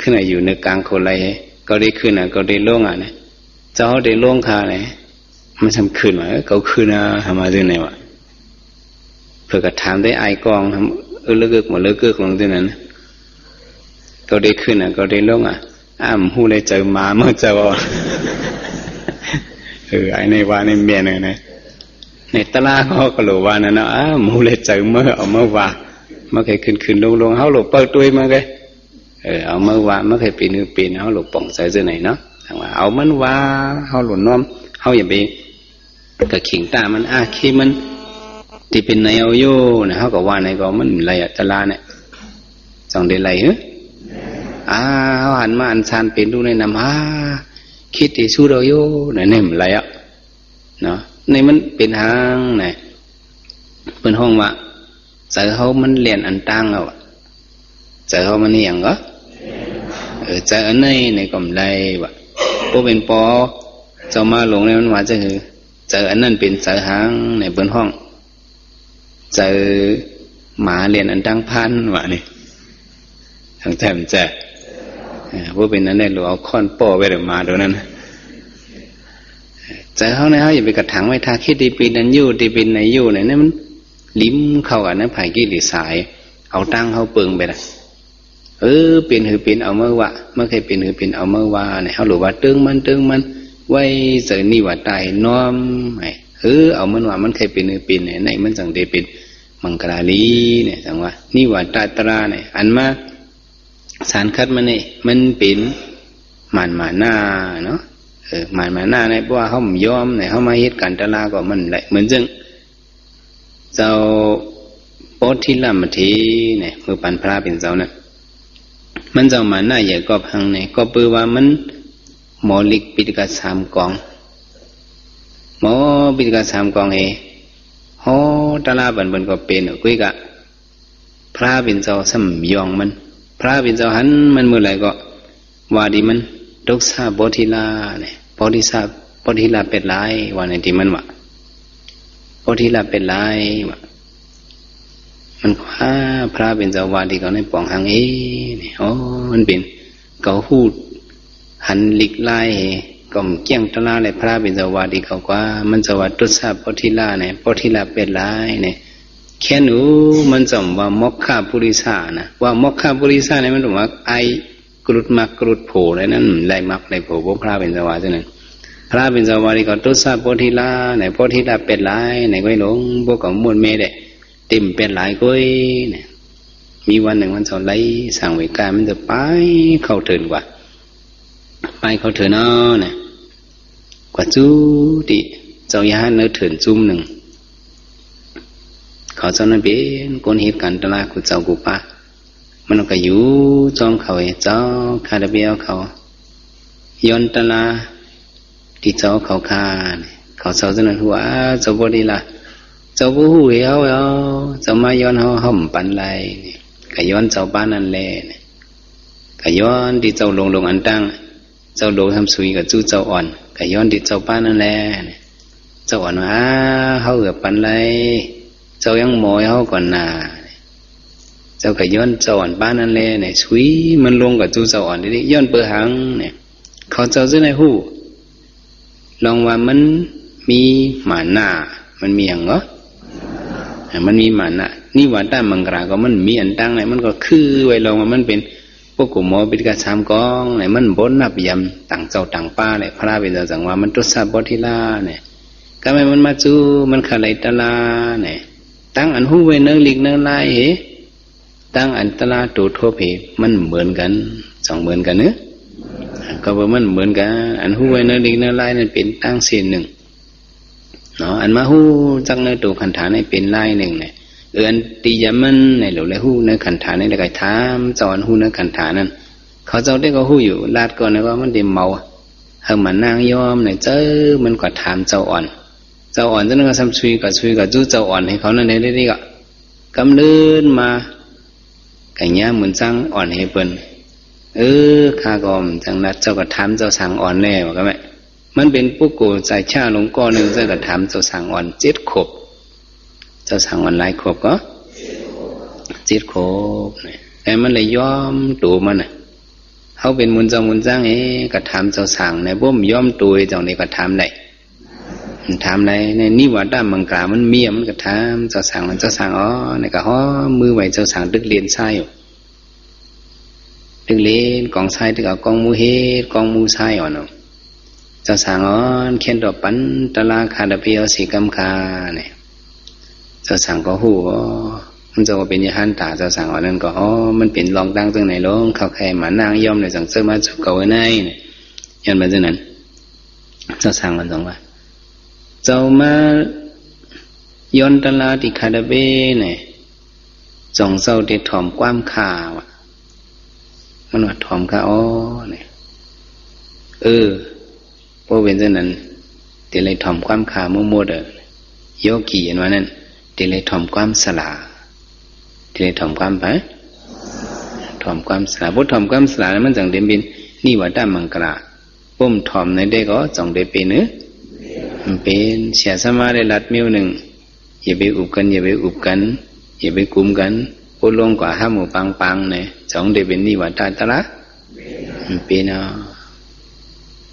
ขึ้นอยู่ในกลางโคไรเขาได้ขึ้นเขาได้ล่วงเนี่ยเจ้าได้ล่วงคาเนี่ยมันทำขึ้นเขาขึ้นหามาที่ไหนวะเพื่อกระถามได้ไอกองทำเลิกหมดเลิกลงที่นั้นเขาได้ขึ้นเขาได้ล่วงหูเลยเจอมาเมื่อเจอไอ้ในว่าในเมียเนี่ยในตลาดเขาก็หลว่านั่นมูเลยเจอเมื่อเอาเมื่อว่าเมื่อเคยขึ้นลงเขาหลบเปิดตัวมาไงเอาเมื่อว่าเมื่อเคยปีนเขาหลบป่องใส่เสื้อไหนเนาะเอามันว่าเขาหลบน้อมเขาอย่าไปกระขิงตามันขี้มันที่เป็นในเอาโย่นะเขาก็ว่าในก็มันอะไรตลาดเนี่ยจังได้ไรเขาหันมาอันชานเป็นดูในนำคิดที่สู้เราโย่เนี่ยมันอะไรเนาะในมันเป็นทางไหนเป็นห้องว่าใจเขามันเรียนอันตั้งเอาใจเขามันนี่อย่างก็ใจอันในกล่อมไรวะพวกเป็นปอเจ้ามาหลงในมันว่าจะคือใจอันนั้นเป็นใจหางในเป็นห้องใจหมาเรียนอันตั้งพันวะนี่ทางแถมใจพวกเป็นนั้นได้หรือเอาค้อนป้อไว้เดี๋ยวมาดูนั้นใจเขาเนี่ยเขาอย่าไปกระถางไว้ทาคิดดีปีนั้นยู่ดีปีไหนยู่ไหนนั่นมันลิ้มเข้ากันนั่นไผ่กี้หรือสายเอาตั้งเขาเปิงไปละเป็นหือเป็นเอาเมื่อวะเมื่อเคยเป็นหือเป็นเอาเมื่อวะเนี่ยเขาหรือว่าตึงมันไว้เจอนี่ว่าตายน้อมเอามันว่ามันเคยเป็นหือเป็นไหนมันจังได้เป็น มังกราลีเนี่ยจังว่านิวาตาตราเนี่ยอันมาสารคัดมันนี่มันเป็นหมันมาหน้าเนาะหมันมาหน้าเนี่ยเพราะว่าเขาไม่ยอมเนี่ยเขามาเฮ็ดกันตลาก็มันแหละเหมือนซึ่งเจ้าโพธิลามทีเนี่ยมือปันพระเป็นเจ้านะมันเจ้ามาหน้าใหญ่ก็พังเนี่ยก็เปือว่ามันหมอลิกปิฎกสามกองหมอปิฎกสามกองโหตลาบันก็เป็นกุยกะพระเป็นเจ้าสัมยองมันพระเป็นเจ้าหันมันเมื่อไหร่ก็ว่าดีมันทุกษาโพธิลาเนี่ยโพธิลาเป็ดลายว่าในที่มันว่าโพธิลาเป็ดลายว่ามันคว้าพระเป็นเจ้าวาดีเขาในปองหางเนี่ยโอ้มันเป็นเขาพูดหันลิกลายก็เกี่ยงตลาเลยพระเป็นเจ้าวาดีเขากว่ามันจะว่าทุกษาโพธิลาเนี่ยโพธิลาเป็ดลายเนี่ยแค่หนูมันจำว่ามกขาปุริสานะว่ามกขาปุริสาเนี่ยมันบอกว่าไอกรุดมักกรุดโผอะไรนั่นไล่มักไล่โผพวกพระเป็นเจ้าวาใช่ไหมพระเป็นเจ้าวาดีเขาทุกษาโพธิลาเนี่ยโพธิลาเป็ดลายเนี่ยก็หลงพวกเขามวลเมเดเต็มเป็ดลายก็เนี่ยมีวันหนึ่งมันจะไล่สั่งวิการมันจะไปเข้าเถินกว่าไปเข้าเถินเนาะเนี่ยกว่าจูดิเจ้าย่าเนื้อเถินจุ่มหนึ่งเขาเจ้านั้นเป็นคนเหตุการณ์ตลาดกุเจ้ากุปะมันก็อยู่จอมเขาเจ้าคาราเบลเขาย้อนตลาที่เจ้าเขาคาเขาเจ้าเจ้านั้นหัวเจ้าบดีละเจ้าผู้หูเขาเจ้ามาย้อนเขาห่มปันไรก็ย้อนเจ้าบ้านนั่นแหละก็ย้อนที่เจ้าลงอันตั้งเจ้าโดทำสุยกับจู้เจ้าอ่อนก็ย้อนที่เจ้าบ้านนั่นแหละเจ้าอ่อนว่าเขาเอือปันไรเจ้ายังโมยเขาก่อนหนาเจ้าก็ย้อนเจ้าอ่อนบ้านนั่นแหละเนี่ยสุยมันลงกับจู้เจ้าอ่อนนี่ย้อนเปื่อหังเนี่ยเขาเจ้าเจ้าในหูลองว่ามันมีหมาหน้ามันมีอย่างเหรอมันมีหมาหน้านี่ว่าด้ามังกราก็มันมีอันตั้งไหนมันก็คือไว้ลองว่ามันเป็นพวกกลุ่มหมอปิฎกสามกองไหนมันบนนับยำต่างเจ้าต่างป้าเลยพระเป็นเจ้าจังว่ามันตุสาบทิลาเนี่ยก็ไม่มันมาจูมันขลายตลาเนี่ยตั้งอันหูไว้เนื้อลิกเนื้อลายตั้งอันตลาตูโทเพมันเหมือนกันสองเหมือนกันเนอะก็ว่ามันเหมือนกันอันหูไว้เนื้อลิกเนื้อลายนั่นเป็นตั้งเส้นหนึ่งเนาะอันมาหูจักเนื้อตูขันฐานในเป็นลายหนึ่งเนี่ยอันตียามันในหลวงเลยหูเนื้อขันฐานในเลยก็ถามจอนหูเนื้อขันฐานนั้นเขาเจ้าได้ก็หูอยู่ลาดก่อนนะว่ามันเต็มเมาเฮามันนางยอมเนี่ยเจ้ามันก็ถามเจ้าอ่อนเจ้าอ่อนเจ้านั่นก็ซ้ำซุยกับจู้เจ้าอ่อนให้เขานั่นเลยนี่ก็กำเนิดมาไก่ย่าเหมือนจังอ่อนให้เปิ้นข้ากอมจังนัดเจ้าก็ถามเจ้าสั่งอ่อนแน่ว่าก็แม่มันเป็นปุ๊กโกใจชาหลงก้อนหนึ่งเจ้าก็ถามเจ้าสั่งอ่อน7 ขวบเจ้าสั่งอ่อนหลายขวบก็7 ขวบเนี่ยแต่มันเลยยอมตัวมันน่ะเขาเป็นมุนเจ้ามุนจ้างก็ถามเจ้าสั่งในบ่มยอมตัวเจ้านี่ก็ถามได้ถามอะไรในนิวาด้ามังกรามันเมียมันก็ถามเจ้าสั่งมันเจ้าสั่งในก็ฮ้อมือไหวเจ้าสั่งดึกเรียนใช่อยู่ดึกเรียนกองใช่ดึกเอากองมูเฮดกองมูใช่เนาะเจ้าสั่งเขียนดอกปันตลาคาดเปียวสีกำคาเนี่ยเจ้าสั่งก็หูมันจะเป็นยาหันตาเจ้าสั่งนั่นก็มันเป็นลองดังตรงไหนลงเขาแค่หมานางย่อมเลยสั่งเสื้อมาจุกเก่าไว้ในเนี่ยยันมาจากนั้นเจ้าสั่งมันสองว่าเจ้ามาย้อนตลาดิคาดาเบเนี่ยจงเจ้าเด็ดถ่อมความข่าวมันว่าถ่อมข่าเนี่ยพวกเป็นเช่นนั้นเดี๋ยวเลยถ่อมความข่าวมั่วโยกีอันว่านั้นเดี๋ยวเลยถ่อมความสลาเดี๋ยวเลยถ่อมความไปถ่อมความสลาบทถ่อมความสลาแล้วมันจังเด่นบินนี่ว่าด้ามังกราปุ่มถ่อมในเด็กก็จงเด็ดเป็นเนื้อมันเป็นเสียสมาได้รัดมิ้วหนึ่งอย่าไปอุบกันอย่าไปอุบกันอย่าไปกุมกันพูดลงกว่าห้าหมู่ปังเนี่ยสองเดเป็นนี่ว่าตาตะละมันเป็น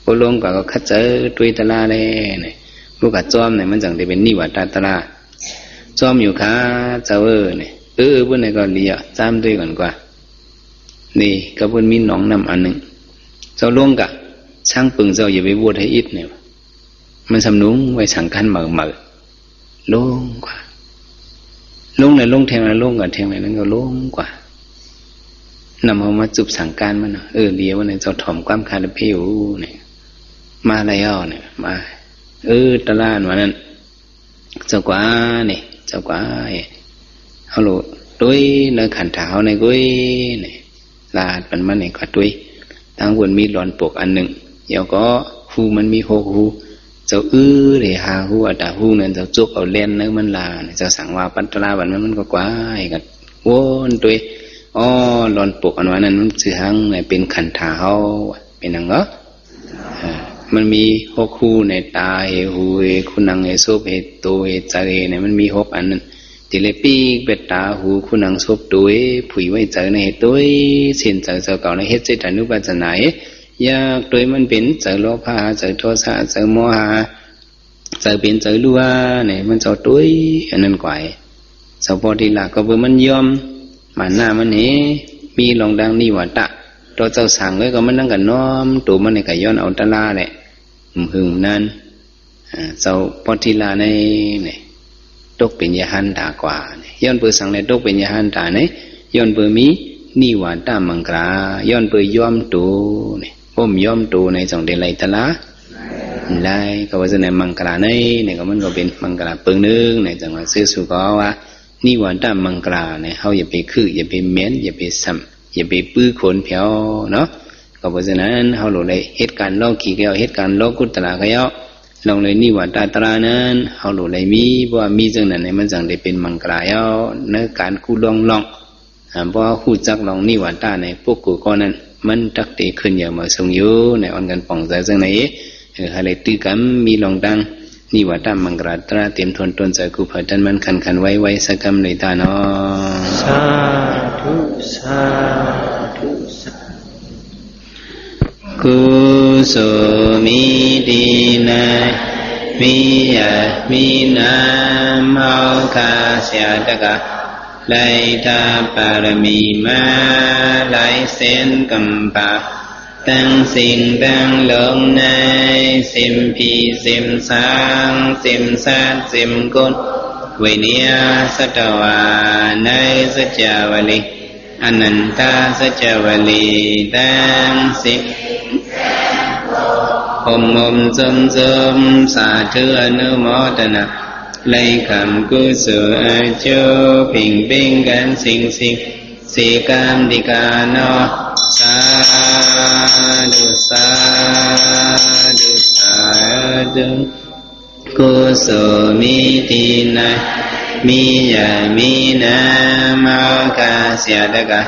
พูดลงกว่าก็คัดเจอตุยตะละเลยเนี่ยลูกกัดจอมเนี่ยมันจังเดเป็นนี่ว่าตาตะละจอมอยู่ค่ะเจ้าเนี่ยพวกนี้ก็เลี้ยจามด้วยก่อนกว่านี่ก็เพิ่นมีหนองน้ำอันหนึ่งเจ้าลงกะช่างปึงเจ้าอย่าไปบวชให้อิดเนี่ยมันสำนุงไว้สังคันเหม่อลงกว่า ลงในลงแทงในลงกับแทงในนั้นก็ลงกว่านำเอามาจุบสั่งการมันเดี๋ยววันนี้เจ้าถ่อมความคาดเพวเนี่ยมาแล้วเนี่ยมาตะล่านวันนั้นเจ้ากว่าเนี่ยเจ้ากว่าเอาโลด้วยเนื้อขันเท้าในกุ้ยเนี่ยลาดมันเนี่ยก็ด้วยทางวนมีหลอนปกอันหนึ่งเดี๋ยวก็หูมันมีหกหูเจ้าเลยหาหูอัตาหูนั่นเจ้าจุกเอาเล่นเนื้อมันลาเนี่ยเจ้าสั่งว่าปัตตลาวันมันก็กว่ากันวนด้วยหลอนปกอันวันนั้นมันสื่อหังเนี่ยเป็นขันเท้าเป็นนังก็มันมีหกหูในตาหูคุณนังโซบโตใจเนี่ยมันมีหกอันนั้นทีเลปีเป็ดตาหูคุณนังซบตัวผุยไว้เจอในตัวเส้นเจอเจ้าเก่าในเฮ็ดเจตานุปัสสนาอยากตัวมันเป็นเจอโลภะเจอโทสะเจอโมหะเจอเป็นเจอลัวเนี่ยมันเจ้าตัวอันนั้นกว่าเจ้าพอทีหลักก็เพื่อมันยอมมันหน้ามันมีลองดังนี่ว่าตะตัวเจ้าสั่งไว้ก็มันนั่งกันน้อมตัวมันในกะย้อนเอาตะลาแหละหึงนั่นเจ้าพอทีหลักในเนี่ยตกเป็นยาหันตากว่าย้อนเปื่อสั่งเลยตกเป็นยาหันตาเนี่ยย้อนเปื่อมีนิวาตามังกราย้อนเปื่อยอมตูเนี่ยพ่มยอมตูในสองเดลัยตะละไล่ก็ว่าจะในมังกราเนี่ยก็มันก็เป็นมังกราเปิงนึงในจังหวัดซื้อสุก็ว่านิวาตามังกราเนี่ยเขาอย่าไปคืออย่าไปเม้นอย่าไปซ้ำอย่าไปปื้อขนเพียวเนาะก็เพราะฉะนั้นเขาหลุดเลยเหตุการณ์โลกขี้เกียวเหตุการณ์โลกกุตละก็ย่อลองเลยนิวาตาตรานั้นเขาหลุดเลยมีเพราะมีจังนั้นในมันจังได้เป็นมังกราย่อเนื้อการคู่ลองเพราะคู่จักลองนิวาตาในพวกกูก็นั้นมันตักตีขึ้นอย่างมาทรงอยู่ในอันกันป่องใจจังไหนอะไรตื้อกันมีลองดังนิวาตามังกราตราเต็มทนตนใจกูเผดันมันขันไว้สักคำเลยตาเนาะสาธุสาธุกุศลมีดีนามีมีนามเอาคาเสียตะกะไลตาปารมีมาไลเส้นกัมปะตั้งสิ่งตั้งลงในสิมพีสิมสางสิมสัตสิมกุลวิเนียสัตวาในสัจจวลีอนันตาสัจจวลีตั้งสิมสาธุอนุโมทนาlấy cảm cứu sự cho bình bình gan sinh sinh si cam đi ca no sa du cô sở mi ti na mi ya mi na ma ca sia da ca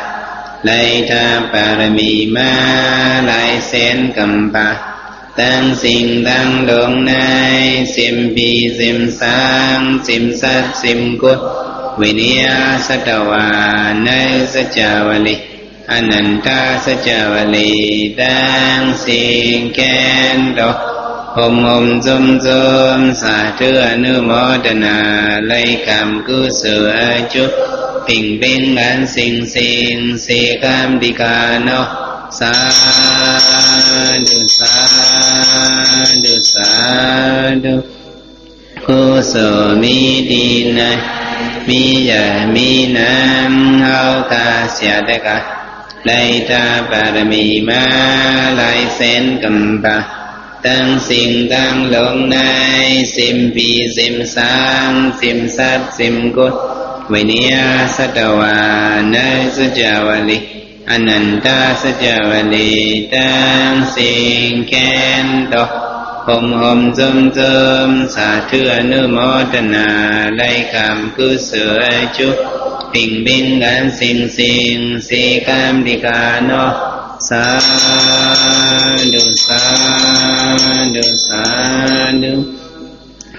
lấy tha parami ma lấy sen cầm pa tăng sinh tăng lượng này sim pi sim sang sim sát sim cốt vinya sattva nay sacchavali ananta sacchavali tăng sinh khen độ hôm zum xả thứ anumodana lấy cảm cứu sự chúc bình bình an sinh sinh si cam đi ca no sa du cô sở mi đi na mi ya mi nam hao ca sia de ca lai ta parami ma lai sen cầm pa tăng sinh tăng lượng nay sim pi sim sang sim sát sim cốt vinya sattva nay sacchavali ananta sacchavali tăng sinh khen độ hôm zum xả thứ anumodana lấy cảm cứu sự chúc bình bình an sinh sinh si cam đi ca no sa du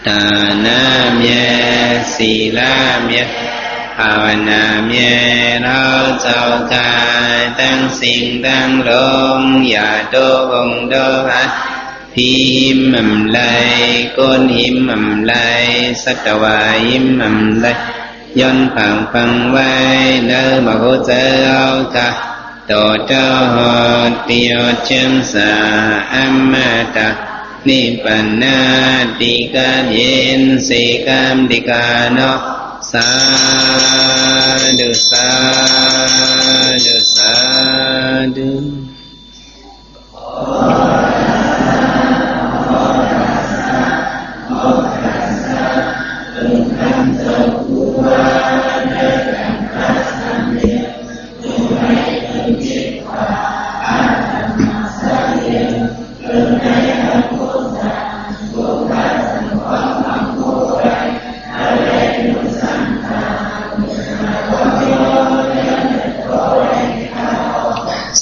ta nam ye si lam yeภาวนาเมเราเจ้าคายตั้งสิ่งตั้งลมอย่าโดงโดหัดพิมพ์มั่มไลก้นหิมมั่มไลสัตวาหิมมั่มไลย้อนฟังไว้เนื้อมาโคเจ้าค่ะต่อเจ้าหอดเตียวเชื่อมสาอัมมาตานิปันนาติกาเย็นเสกามดิกาโน สาธุสาธุสาธุ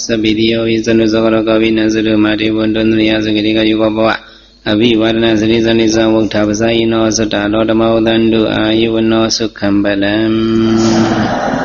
สบิดิโยวิสนุสกรกวินาสุรุมาเทวันตุนริยสุกิริกายุกภวะอภิวาทนาสิริสนิสังวุฒาภสายโนสุตตาโลธรรมอุตันตุอายุวโนสุขัมปะลัง